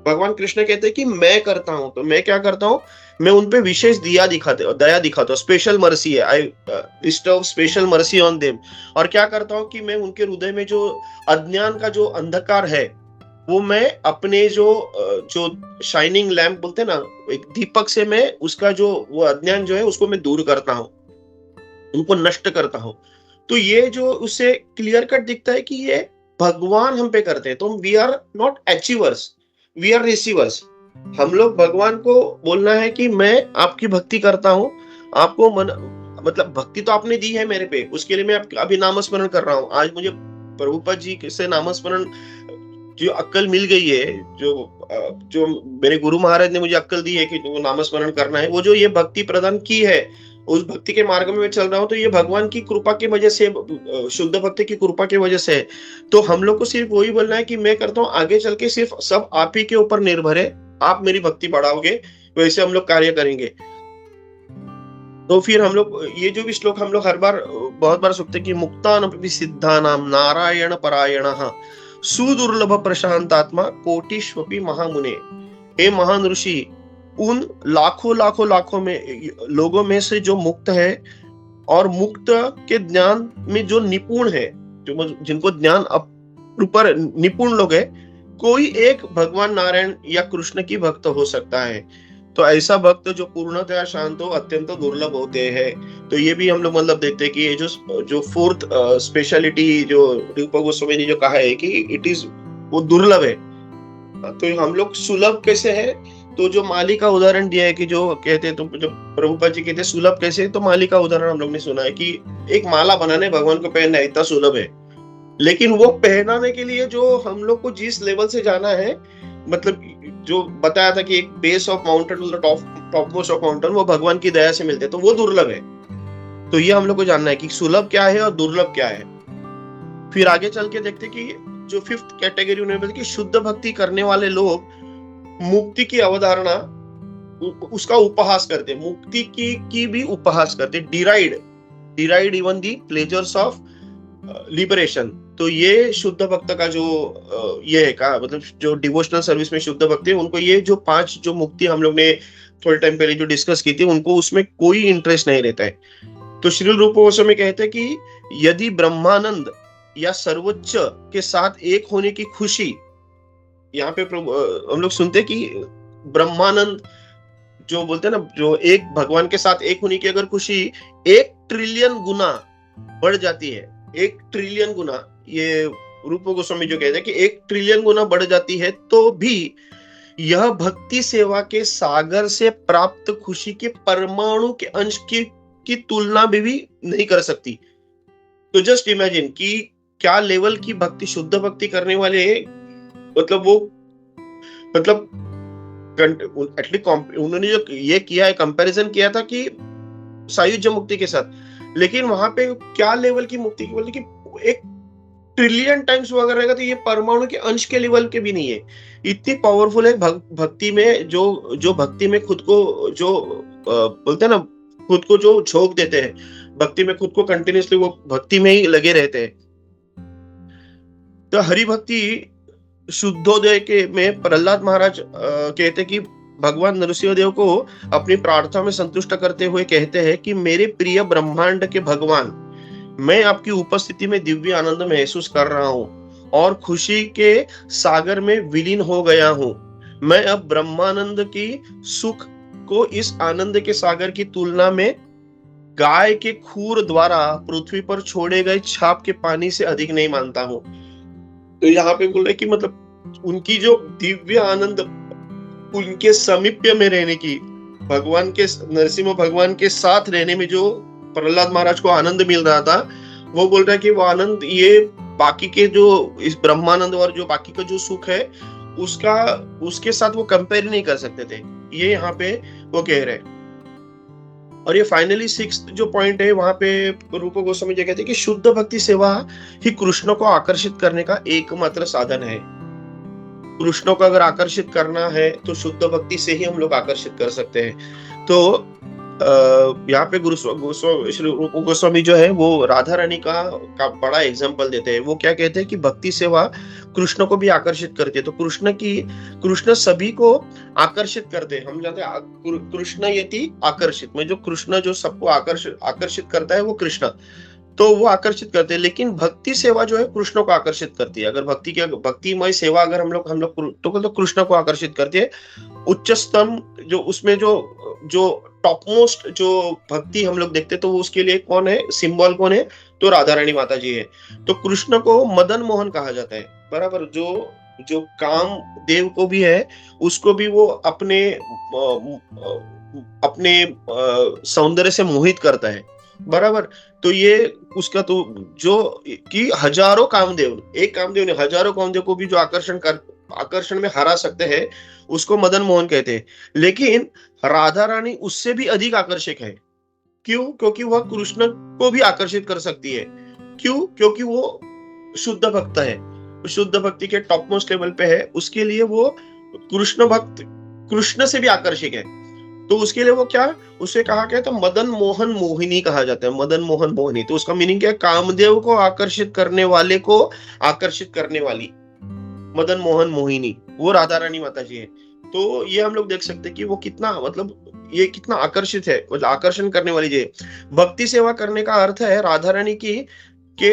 Speaker 2: भगवान कृष्ण कहते हैं कि मैं करता हूँ, तो मैं क्या करता हूँ, मैं उन पे विशेष दया दिखाता हूँ, स्पेशल मर्सी है, I bestow special mercy on them. और क्या करता हूँ कि मैं उनके हृदय में जो अज्ञान का जो अंधकार है वो मैं अपने जो शाइनिंग लैम्प बोलते हैं ना, एक दीपक से मैं उसका जो वो अज्ञान जो है उसको मैं दूर करता हूँ, उनको नष्ट करता हूँ। तो ये जो उससे क्लियर कट दिखता है कि ये भगवान हम पे करते हैं। तो we are not achievers, we are receivers. हम लोग भगवान को बोलना है कि मैं आपकी भक्ति करता हूँ, आपको मतलब भक्ति तो आपने दी है मेरे पे, उसके लिए मैं अभी नामस्मरण कर रहा हूँ। आज मुझे प्रभुपाद जी से नामस्मरण जो अक्कल मिल गई है, जो मेरे गुरु महाराज ने मुझे अक्कल दी है कि तुमको नामस्मरण करना है, वो जो ये भक्ति प्रदान की है, उस भक्ति के मार्ग में मैं चल रहा हूँ, तो ये भगवान की कृपा की वजह से, शुद्ध भक्ति की कृपा की वजह से है। तो हम लोग को सिर्फ वही बोलना है कि मैं करता हूँ, आगे चल के सिर्फ सब आप ही के ऊपर निर्भर है, आप मेरी भक्ति बढ़ाओगे, वैसे हम लोग कार्य करेंगे। तो फिर हम लोग ये जो भी श्लोक हम लोग हर बार बहुत बार सुनते कि मुक्तानपि सिद्धानाम नारायण परायणः सुदुर्लभ प्रशांतात्मा कोटिष्वपि महामुने। हे महान ऋषि, उन लाखों में लोगों में से जो मुक्त है और मुक्त के ज्ञान में जो निपुण है, जो जिनको ज्ञान ऊपर निपुण लोग है, कोई एक भगवान नारायण या कृष्ण की भक्त हो सकता है। तो ऐसा भक्त जो पूर्णतया शांत हो अत्यंत दुर्लभ होते हैं। तो ये भी हम लोग मतलब देखते हैं कि ये जो फोर्थ स्पेशलिटी जो रूपा गोस्वामी ने जो कहा है कि इट इज वो दुर्लभ है। तो हम लोग सुलभ कैसे है, तो जो माली का उदाहरण दिया है कि जो कहते हैं, तो जो प्रभुपाद जी कहते हैं सुलभ कैसे, तो माली का उदाहरण हम लोग ने सुना है कि एक माला बनाने भगवान को पहनना इतना सुलभ है, लेकिन वो पहनाने के लिए जो हम लोग को जिस लेवल से जाना है, मतलब जो बताया था कि एक base of mountain to the top most of mountain, वो भगवान की दया से मिलते हैं, तो वो दुर्लभ है। तो ये हम लोग को जानना है कि सुलभ क्या है और दुर्लभ क्या है। फिर आगे चल के देखते कि जो फिफ्थ कैटेगरी उन्होंने बताया कि शुद्ध भक्ति करने वाले लोग मुक्ति की अवधारणा उसका उपहास करते, मुक्ति की भी उपहास करते, deride even the pleasures of liberation. तो ये शुद्ध भक्त का जो ये है का मतलब जो डिवोशनल सर्विस में शुद्ध भक्त है, उनको ये जो 5 जो मुक्ति हम लोग ने थोड़े टाइम पहले जो डिस्कस की थी, उनको उसमें कोई इंटरेस्ट नहीं रहता है। तो श्री रूप गोस्वामी कहते हैं कि यदि ब्रह्मानंद या सर्वोच्च के साथ एक होने की खुशी, यहाँ पे हम लोग सुनते हैं कि ब्रह्मानंद जो बोलते हैं ना, जो एक भगवान के साथ एक होने की अगर खुशी 1 ट्रिलियन गुना बढ़ जाती है, 1 ट्रिलियन गुना, ये रूप गोस्वामी जो कहते हैं कि 1 ट्रिलियन गुना बढ़ जाती है, तो भी यह भक्ति सेवा के सागर से प्राप्त खुशी के परमाणु के अंश की तुलना भी नहीं कर सकती। तो जस्ट इमेजिन कि क्या लेवल की भक्ति, शुद्ध भक्ति करने वाले, मतलब वो एटलीस्ट उन्होंने जो ये किया है, कंपैरिजन किया था कि सायुज्य मुक्ति के साथ, लेकिन वहां पे क्या लेवल की मुक्ति की बोलते कि 1 ट्रिलियन टाइम्स वो अगर रहेगा तो ये परमाणु के अंश के लेवल के भी नहीं है। इतनी पावरफुल है भक्ति में, जो भक्ति में खुद को जो बोलते हैं ना, खुद को जो झोंक देते हैं भक्ति में, खुद को कंटिन्यूसली वो भक्ति में ही लगे रहते हैं। तो हरि भक्ति शुद्धोदय के में प्रहलाद महाराज कहते कि भगवान नरसिंह देव को अपनी प्रार्थना में संतुष्ट करते हुए कहते हैं कि मेरे प्रिय ब्रह्मांड के भगवान, मैं आपकी उपस्थिति में दिव्य आनंद महसूस कर रहा हूँ और खुशी के सागर में विलीन हो गया हूँ। मैं अब ब्रह्मानंद की सुख को इस आनंद के सागर की तुलना में गाय के खूर द्वारा पृथ्वी पर छोड़े गए छाप के पानी से अधिक नहीं मानता हूँ। तो यहाँ पे बोल रहे कि मतलब उनकी जो दिव्य आनंद, उनके समीप्य में रहने की, भगवान के नरसिंह भगवान के साथ रहने में जो प्रहलाद महाराज को आनंद मिल रहा था, वो बोल रहा है कि वो आनंद ये बाकी के जो इस ब्रह्मानंद और जो बाकी का जो सुख है उसका उसके साथ वो कंपेयर नहीं कर सकते थे, ये यहाँ पे वो कह रहे हैं। और ये फाइनली सिक्स्थ जो पॉइंट है वहां पे रूप गोस्वामी जी कहते हैं कि शुद्ध भक्ति सेवा ही कृष्ण को आकर्षित करने का एकमात्र साधन है। कृष्ण को अगर आकर्षित करना है तो शुद्ध भक्ति से ही हम लोग आकर्षित कर सकते हैं। तो यहाँ पे श्री रूप गोस्वामी जो है वो राधा रानी का बड़ा एग्जांपल देते हैं। वो क्या कहते हैं कि भक्ति सेवा कृष्ण को भी आकर्षित करती है। तो कृष्ण सभी को आकर्षित करते हैं। हम जानते हैं कृष्ण यति आकर्षित में, जो कृष्ण जो सबको आकर्षित करता है वो कृष्ण, तो वो आकर्षित करते हैं। लेकिन भक्ति सेवा जो है कृष्ण को आकर्षित करती है। अगर भक्तिमय सेवा अगर हम लोग तो कृष्ण को आकर्षित करती है। उच्च स्तंभ जो उसमें जो टॉप मोस्ट जो भक्ति हम लोग देखते, तो उसके लिए कौन है, सिंबल कौन है, तो राधा रानी माता जी है। तो कृष्ण को मदन मोहन कहा जाता है, बराबर। जो काम देव को भी है, उसको भी वो अपने सौंदर्य से मोहित करता है, बराबर। तो ये उसका तो जो कि हजारों कामदेव, एक कामदेव ने हजारों कामदेव को भी जो आकर्षण में हरा सकते हैं, उसको मदन मोहन कहते हैं। लेकिन राधा रानी उससे भी अधिक आकर्षक है। क्यों? क्योंकि वह कृष्ण को भी आकर्षित कर सकती है। क्यों? क्योंकि वो शुद्ध भक्त है, शुद्ध भक्ति के टॉप मोस्ट लेवल पे है। उसके लिए वो कृष्ण से भी आकर्षक है। तो उसके लिए वो क्या, उसे कहा गया तो मदन मोहन मोहिनी कहा जाता है, मदन मोहन मोहिनी। तो उसका मीनिंग क्या है, कामदेव को आकर्षित करने वाले को आकर्षित करने वाली मदन मोहन मोहिनी, वो राधा रानी माता जी है। तो ये हम लोग देख सकते हैं कि वो कितना, मतलब ये कितना आकर्षित है, मतलब आकर्षण करने वाली जी है। भक्ति सेवा करने का अर्थ है राधा रानी के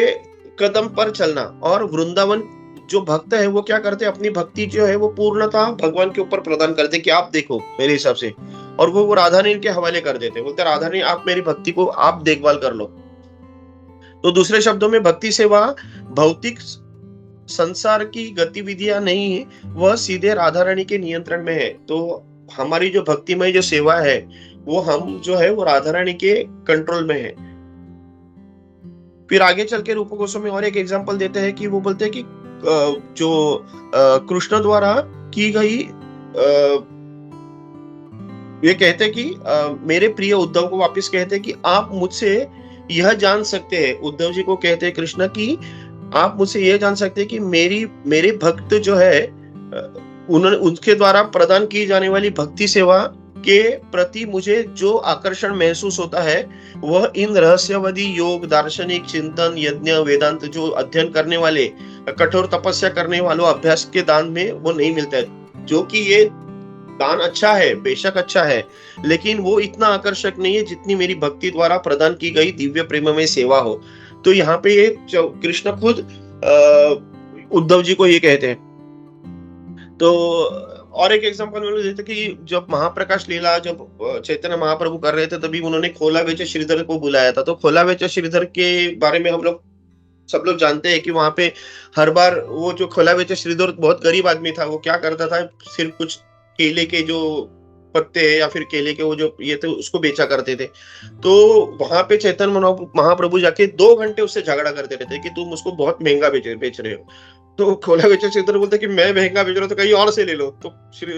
Speaker 2: कदम पर चलना। और वृंदावन जो भक्त है वो क्या करते हैं, अपनी भक्ति जो है वो पूर्णतः भगवान के ऊपर प्रदान करते हैं कि आप देखो मेरे हिसाब से, और वो राधा रानी के हवाले कर देते हैं। बोलते राधा रानी आप मेरी भक्ति को आप देखभाल कर लो। तो दूसरे शब्दों में भक्ति सेवा भौतिक संसार की गतिविधियां नहीं है, वह सीधे राधा रानी के नियंत्रण में है। तो हमारी जो भक्तिमय जो सेवा है वो हम जो है वो राधा रानी के कंट्रोल में है। फिर आगे चल के रूप गोस्वामी और एक एग्जांपल देते हैं कि वो बोलते हैं कि जो कृष्ण द्वारा की गई, ये कहते हैं कि मेरे प्रिय उद्धव को वापस कहते हैं कि आप मुझसे यह जान सकते हैं, उद्धव जी को कहते हैं कृष्ण की आप मुझसे यह जान सकते हैं कि मेरे भक्त जो है उनके द्वारा प्रदान की जाने वाली भक्ति सेवा के प्रति मुझे जो आकर्षण महसूस होता है वह इन रहस्यवादी योग, दार्शनिक चिंतन, यज्ञ, वेदांत जो अध्ययन करने वाले, कठोर तपस्या करने वालों अभ्यास के दान में वो नहीं मिलता है। जो कि ये दान अच्छा है, बेशक अच्छा है, लेकिन वो इतना आकर्षक नहीं है जितनी मेरी भक्ति द्वारा प्रदान की गई दिव्य प्रेम में सेवा हो। तो यहाँ पे ये कृष्ण खुद उद्धव जी को ये कहते हैं। तो और एक एग्जांपल मैंने देते कि जब महाप्रकाश लीला जब चैतन्य महाप्रभु कर रहे थे तभी उन्होंने खोला बेचे श्रीधर को बुलाया था। तो खोला बेचे श्रीधर के बारे में हम लोग सब लोग जानते हैं कि वहां पे हर बार वो जो खोला बेचे श्रीधर बहुत गरीब आदमी था। वो क्या करता था, सिर्फ कुछ केले के जो पत्ते या फिर केले के वो जो ये थे उसको बेचा करते थे। तो वहां पे चैतन्य महाप्रभु जाके 2 घंटे उससे झगड़ा करते रहते कि तुम उसको बहुत महंगा बेच रहे हो। तो खोला बेचा श्रीधर बोलते कि मैं महंगा बेच रहा हूँ तो कहीं और से ले लो। तो श्री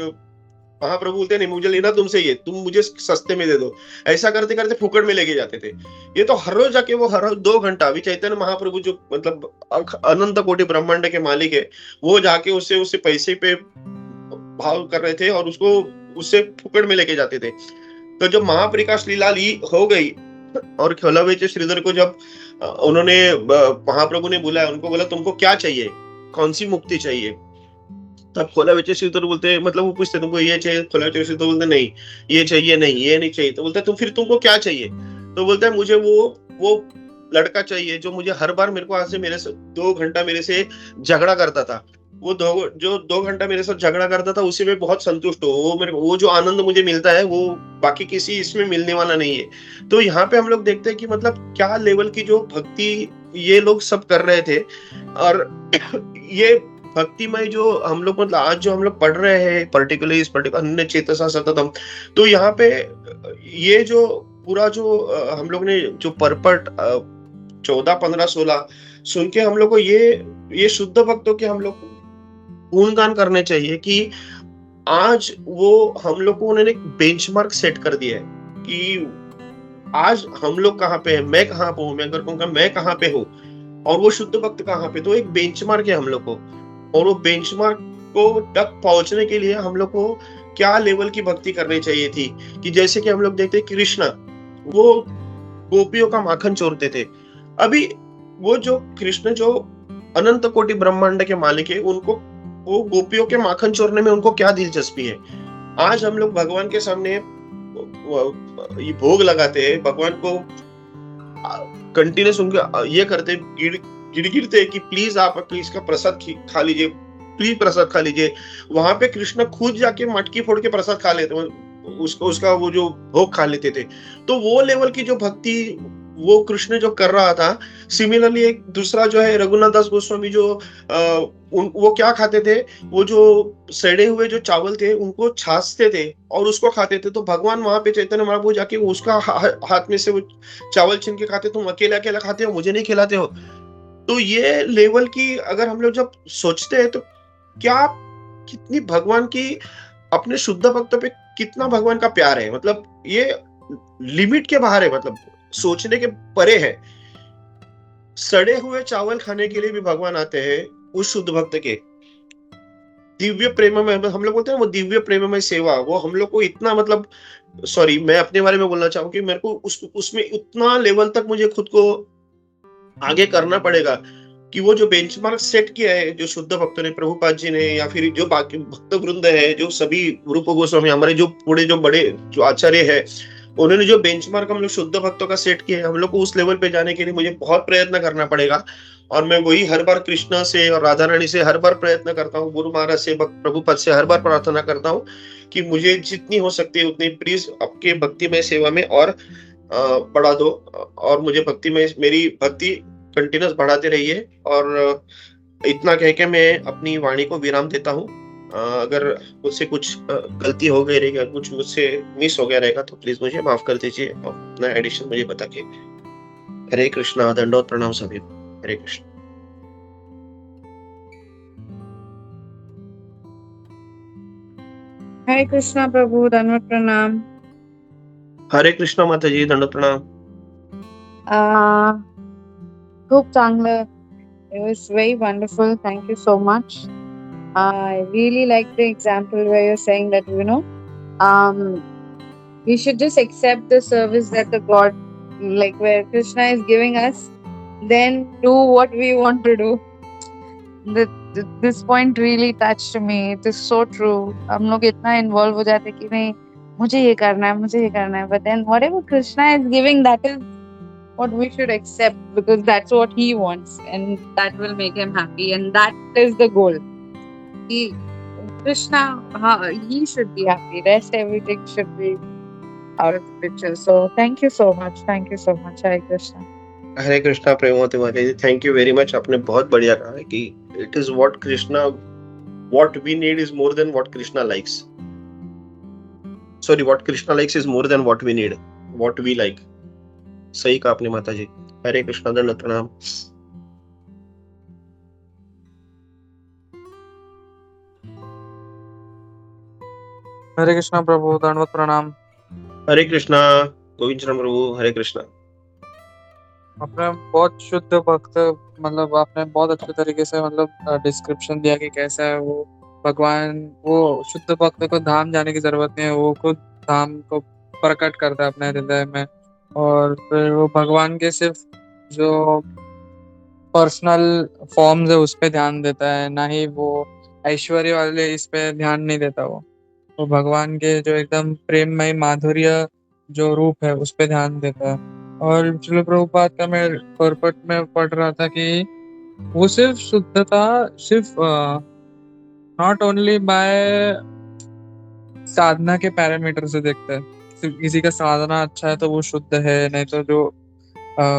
Speaker 2: महाप्रभु बोलते नहीं, मुझे लेना तुमसे, ये तुम मुझे सस्ते में दे दो। ऐसा करते करते फुकड़ में लेके जाते थे। ये तो हर रोज जाके वो हर रोज 2 घंटा, अभी चैतन्य महाप्रभु जो मतलब अनंत कोटि ब्रह्मांड के मालिक है, वो जाके उससे पैसे पे भाव कर रहे थे और उससे फुकड़ में लेके जाते थे। तो जब महाप्रकाश लीला हो गई और खोला बेचे श्रीधर को जब उन्होंने महाप्रभु ने बुलाया, उनको बोला तुमको क्या चाहिए, कौन सी मुक्ति चाहिए। तब खोला बेचे श्रीधर बोलते, मतलब वो पूछते तुमको ये चाहिए, खोला बेचे श्रीधर बोलते नहीं ये चाहिए, नहीं ये नहीं चाहिए। तो बोलते तुम फिर तुमको क्या चाहिए। तो बोलता है मुझे वो लड़का चाहिए जो मुझे हर बार मेरे से 2 घंटा मेरे से झगड़ा करता था। वो 2 घंटा मेरे साथ झगड़ा करता था उसी में बहुत संतुष्ट हो। वो जो आनंद मुझे मिलता है वो बाकी किसी इसमें मिलने वाला नहीं है। तो यहाँ पे हम लोग देखते हैं कि मतलब क्या लेवल की जो भक्ति ये लोग सब कर रहे थे। और ये भक्तिमय जो हम लोग मतलब आज जो हम लोग पढ़ रहे हैं पर्टिकुलरली इस अन्य चेतसा सततम, तो यहाँ पे ये जो पूरा जो हम लोग ने जो परपट 14, 15, 16 सुन के हम लोग को ये शुद्ध भक्तों के हम लोग गुणगान करने चाहिए कि आज वो हम लोग को उन्होंने एक बेंचमार्क सेट कर दिया है कि आज हम लोग कहाँ पे हैं, मैं कहाँ पे हूँ, मैं अगर कहूँगा मैं कहाँ पे हूँ और वो शुद्ध भक्त कहाँ पे, तो एक बेंचमार्क है हम लोग को। और वो बेंचमार्क को तक पहुँचने के लिए हम लोग को क्या लेवल की भक्ति करनी चाहिए थी, कि जैसे कि हम लोग देखते हैं कृष्णा, वो गोपियों का माखन चोरते थे। अभी वो जो कृष्ण जो अनंत कोटि ब्रह्मांड के मालिक है, उनको वो गोपियों के माखन चोरने में उनको क्या दिलचस्पी है? आज हम लोग भगवान के सामने ये भोग लगाते हैं, भगवान को कंटिन्यूस उनके ये करते गिड़गिड़ते हैं कि प्लीज आप इसका प्रसाद खा लीजिए, प्लीज प्रसाद खा लीजिए। वहां पे कृष्ण खुद जाके मटकी फोड़ के प्रसाद खा लेते, उसको उसका वो जो भोग खा लेते थे। तो वो लेवल की जो भक्ति वो कृष्ण जो कर रहा था, सिमिलरली एक दूसरा जो है रघुनाथ दास गोस्वामी जो वो क्या खाते थे, वो जो सड़े हुए जो चावल थे उनको छाछते थे और उसको खाते थे। तो भगवान वहां पे चैतन्य महाप्रभु जाके उसका हाथ में से वो चावल छीन के खाते, तुम अकेला अकेला खाते हो, मुझे नहीं खिलाते हो। तो ये लेवल की अगर हम लोग जब सोचते हैं तो क्या कितनी भगवान की अपने शुद्ध भक्तों पे कितना भगवान का प्यार है, मतलब ये लिमिट के बाहर है, मतलब सोचने के परे है। सड़े हुए चावल खाने के लिए भी भगवान आते हैं उस शुद्ध भक्त के दिव्य प्रेम में। हम लोग बोलते हैं वो दिव्य प्रेम में सेवा, वो हम लोग को इतना मतलब, सॉरी मैं अपने बारे में बोलना चाहूँ कि मेरे को उसमें उतना लेवल तक मुझे खुद को आगे करना पड़ेगा कि वो जो बेंचमार्क सेट किया है जो शुद्ध भक्तों ने, प्रभुपाद जी ने, या फिर जो बाकी भक्त वृंद है, जो सभी रूप गोस्वामी हमारे जो पूरे जो बड़े जो आचार्य है, उन्होंने जो बेंचमार्क हम लोग शुद्ध भक्तों का सेट किया है, हम लोग को उस लेवल पे जाने के लिए मुझे बहुत प्रयत्न करना पड़ेगा। और मैं वही हर बार कृष्णा से और राधा रानी से हर बार प्रयत्न करता हूँ, गुरु महाराज से, प्रभुपद से हर बार प्रार्थना करता हूँ कि मुझे जितनी हो सकती है उतनी प्लीज आपके भक्तिमय सेवा में और बढ़ा दो, और मुझे भक्ति में मेरी भक्ति कंटिन्यूस बढ़ाते रहिए। और इतना कह के मैं अपनी वाणी को विराम देता हूँ। अगर मुझसे कुछ गलती हो गई रहेगा, कुछ मुझसे मिस हो गया रहेगा तो प्लीज मुझे माफ कर दीजिए और अपना एडिशन मुझे बता के। हरे कृष्णा, दंडोत प्रणाम सभी को। हरे कृष्ण।
Speaker 3: हरे कृष्णा प्रभु, धन्यवाद प्रणाम।
Speaker 2: हरे कृष्णा माता जी, दंडोत प्रणाम।
Speaker 3: खूप चांगलं. It was very wonderful. Thank you so much. I really like the example where you're saying that, we should just accept the service that the God, like where Krishna is giving us, then do what we want to do. This point really touched me. It is so true. हम लोग इतना involve हो जाते कि नहीं मुझे ये करना है, मुझे ये करना है. But then whatever Krishna is giving, that is what we should accept because that's what he wants and that will make him happy, and that is the goal. Krishna, he should be happy. Rest everything should be out of the picture. So thank you so much. Thank you so much. Hare Krishna.
Speaker 2: हरे कृष्णा प्रेमवती माता ji, thank you very much. आपने बहुत बढ़िया कहा है कि it is what Krishna, what we need is more than what Krishna likes. Sorry, what Krishna likes is more than what we need, what we like. सही कहा आपने माता जी। हरे कृष्णा, दंडोत प्रणाम।
Speaker 4: हरे कृष्णा प्रभु, दंडवत प्रणाम।
Speaker 2: हरे कृष्णा गोविंद चरण प्रभु। हरे कृष्णा।
Speaker 4: आपने बहुत शुद्ध भक्त, मतलब आपने बहुत अच्छे तरीके से मतलब डिस्क्रिप्शन दिया कि कैसा है वो भगवान। वो शुद्ध भक्त को धाम जाने की जरूरत नहीं है, वो खुद धाम को प्रकट करता है अपने हृदय में। और फिर वो भगवान के सिर्फ जो पर्सनल फॉर्म्स है उस पे ध्यान देता है, ना ही वो ऐश्वर्य वाले इस पे ध्यान नहीं देता। वो भगवान के जो एकदम प्रेममय माधुर्य जो रूप है उस पे ध्यान देता है। और श्रील प्रभुपाद का मैं पर्पट में पढ़ रहा था कि वो सिर्फ शुद्धता सिर्फ नॉट ओनली बाय साधना के पैरामीटर से देखता है। सिर्फ किसी का साधना अच्छा है तो वो शुद्ध है, नहीं तो जो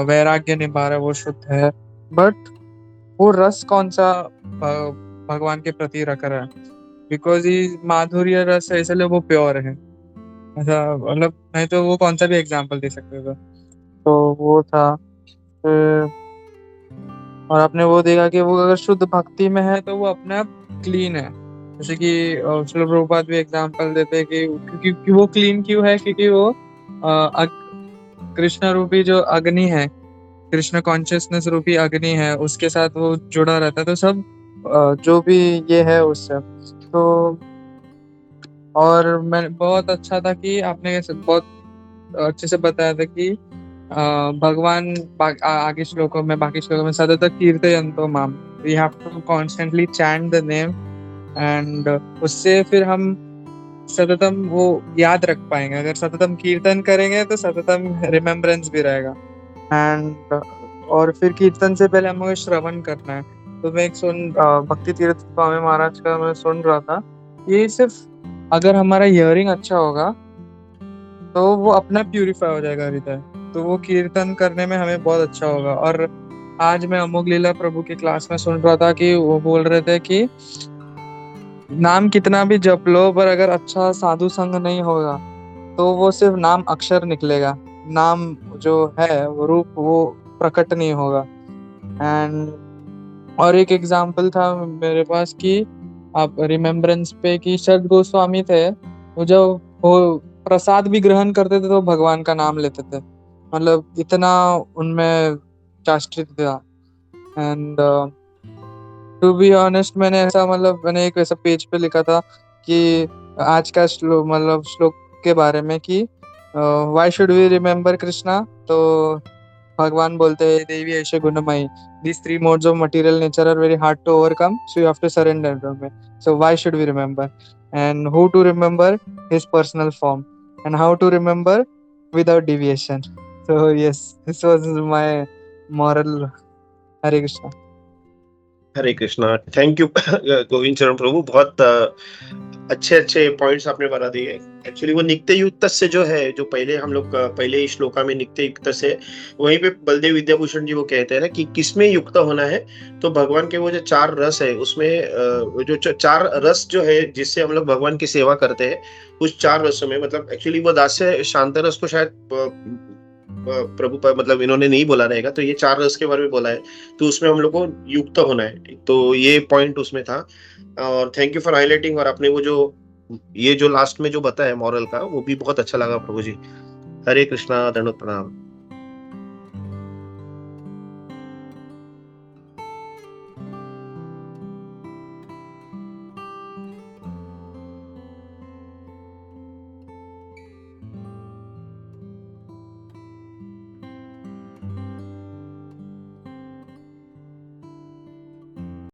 Speaker 4: वैराग्य निभा रहा है वो शुद्ध है। बट वो रस कौन सा भगवान के प्रति रख रहा है, बिकॉज ये माधुर्य रस है इसलिए वो प्योर है। ऐसा मतलब नहीं तो वो कौन सा भी एग्जाम्पल दे सकते थे। तो वो था। और आपने वो देखा कि वो अगर शुद्ध भक्ति में है तो वो अपने आप क्लीन है। जैसे कि श्रील प्रभुपाद भी एग्जांपल देते हैं कि क्योंकि वो क्लीन क्यों है, क्योंकि वो कृष्ण रूपी जो अग्नि है, कृष्ण कॉन्शियसनेस रूपी अग्नि है, उसके साथ वो जुड़ा रहता है। तो सब जो भी ये है उससे तो। और मैं बहुत अच्छा था कि आपने बहुत अच्छे से बताया था कि भगवान आगे श्लोकों में, बाकी श्लोकों में सतत कीर्तयन्तो माम, we have to constantly chant the name, and उससे फिर हम सततम वो याद रख पाएंगे। अगर सततम कीर्तन करेंगे तो सततम रिमेम्बरेंस भी रहेगा। एंड और फिर कीर्तन से पहले हमें श्रवण करना है। तो मैं एक भक्ति तीर्थ स्वामी महाराज का मैं सुन रहा था, ये सिर्फ अगर हमारा हियरिंग अच्छा होगा तो वो अपना प्यूरिफाई हो जाएगा हृदय, तो वो कीर्तन करने में हमें बहुत अच्छा होगा। और आज मैं अमोघ लीला प्रभु की क्लास में सुन रहा था कि वो बोल रहे थे कि नाम कितना भी जप लो, पर अगर अच्छा साधु संग नहीं होगा तो वो सिर्फ नाम अक्षर निकलेगा, नाम जो है वो रूप वो प्रकट नहीं होगा। एंड और एक एग्जांपल था मेरे पास कि आप रिमेम्बरेंस पे कि शरद गोस्वामी थे, वो जब वो प्रसाद भी ग्रहण करते थे तो भगवान का नाम लेते थे, मतलब इतना उनमें चाष्टित था। एंड टू बी ऑनेस्ट मैंने एक ऐसा पेज पे लिखा था कि आज का श्लोक के बारे में कि why should we remember Krishna, तो भगवान बोलते हैं देवी ऐसे गुणमयी, these three modes of material nature are very hard to overcome, so you have to surrender from it. So why should we remember, and who to remember? His personal form, and how to remember without deviation. So yes, this was my moral. Hare Krishna.
Speaker 2: Hare Krishna. Thank you Govind चरण प्रभु, बहुत अच्छे अच्छे पॉइंट्स आपने बता दिए। एक्चुअली वो नित्य युक्त से जो है, जो पहले हम लोग पहले ही श्लोका में नित्य युक्त से, वहीं पे बलदेव विद्याभूषण जी वो कहते हैं ना कि किसमें युक्त होना है, तो भगवान के वो जो 4 रस है उसमें जो 4 रस जो है जिससे हम लोग भगवान की सेवा करते हैं, उस 4 रसों में मतलब एक्चुअली वो दास्य शांत रस को शायद प्रभु मतलब इन्होंने नहीं बोला रहेगा, तो ये 4 रस के बारे में बोला है, तो उसमें हम लोग को युक्त होना है। तो ये पॉइंट उसमें था, और थैंक यू फॉर हाईलाइटिंग। और आपने वो जो ये जो लास्ट में जो बताया मॉरल का, वो भी बहुत अच्छा लगा प्रभु जी। हरे कृष्णा, दंडवत प्रणाम।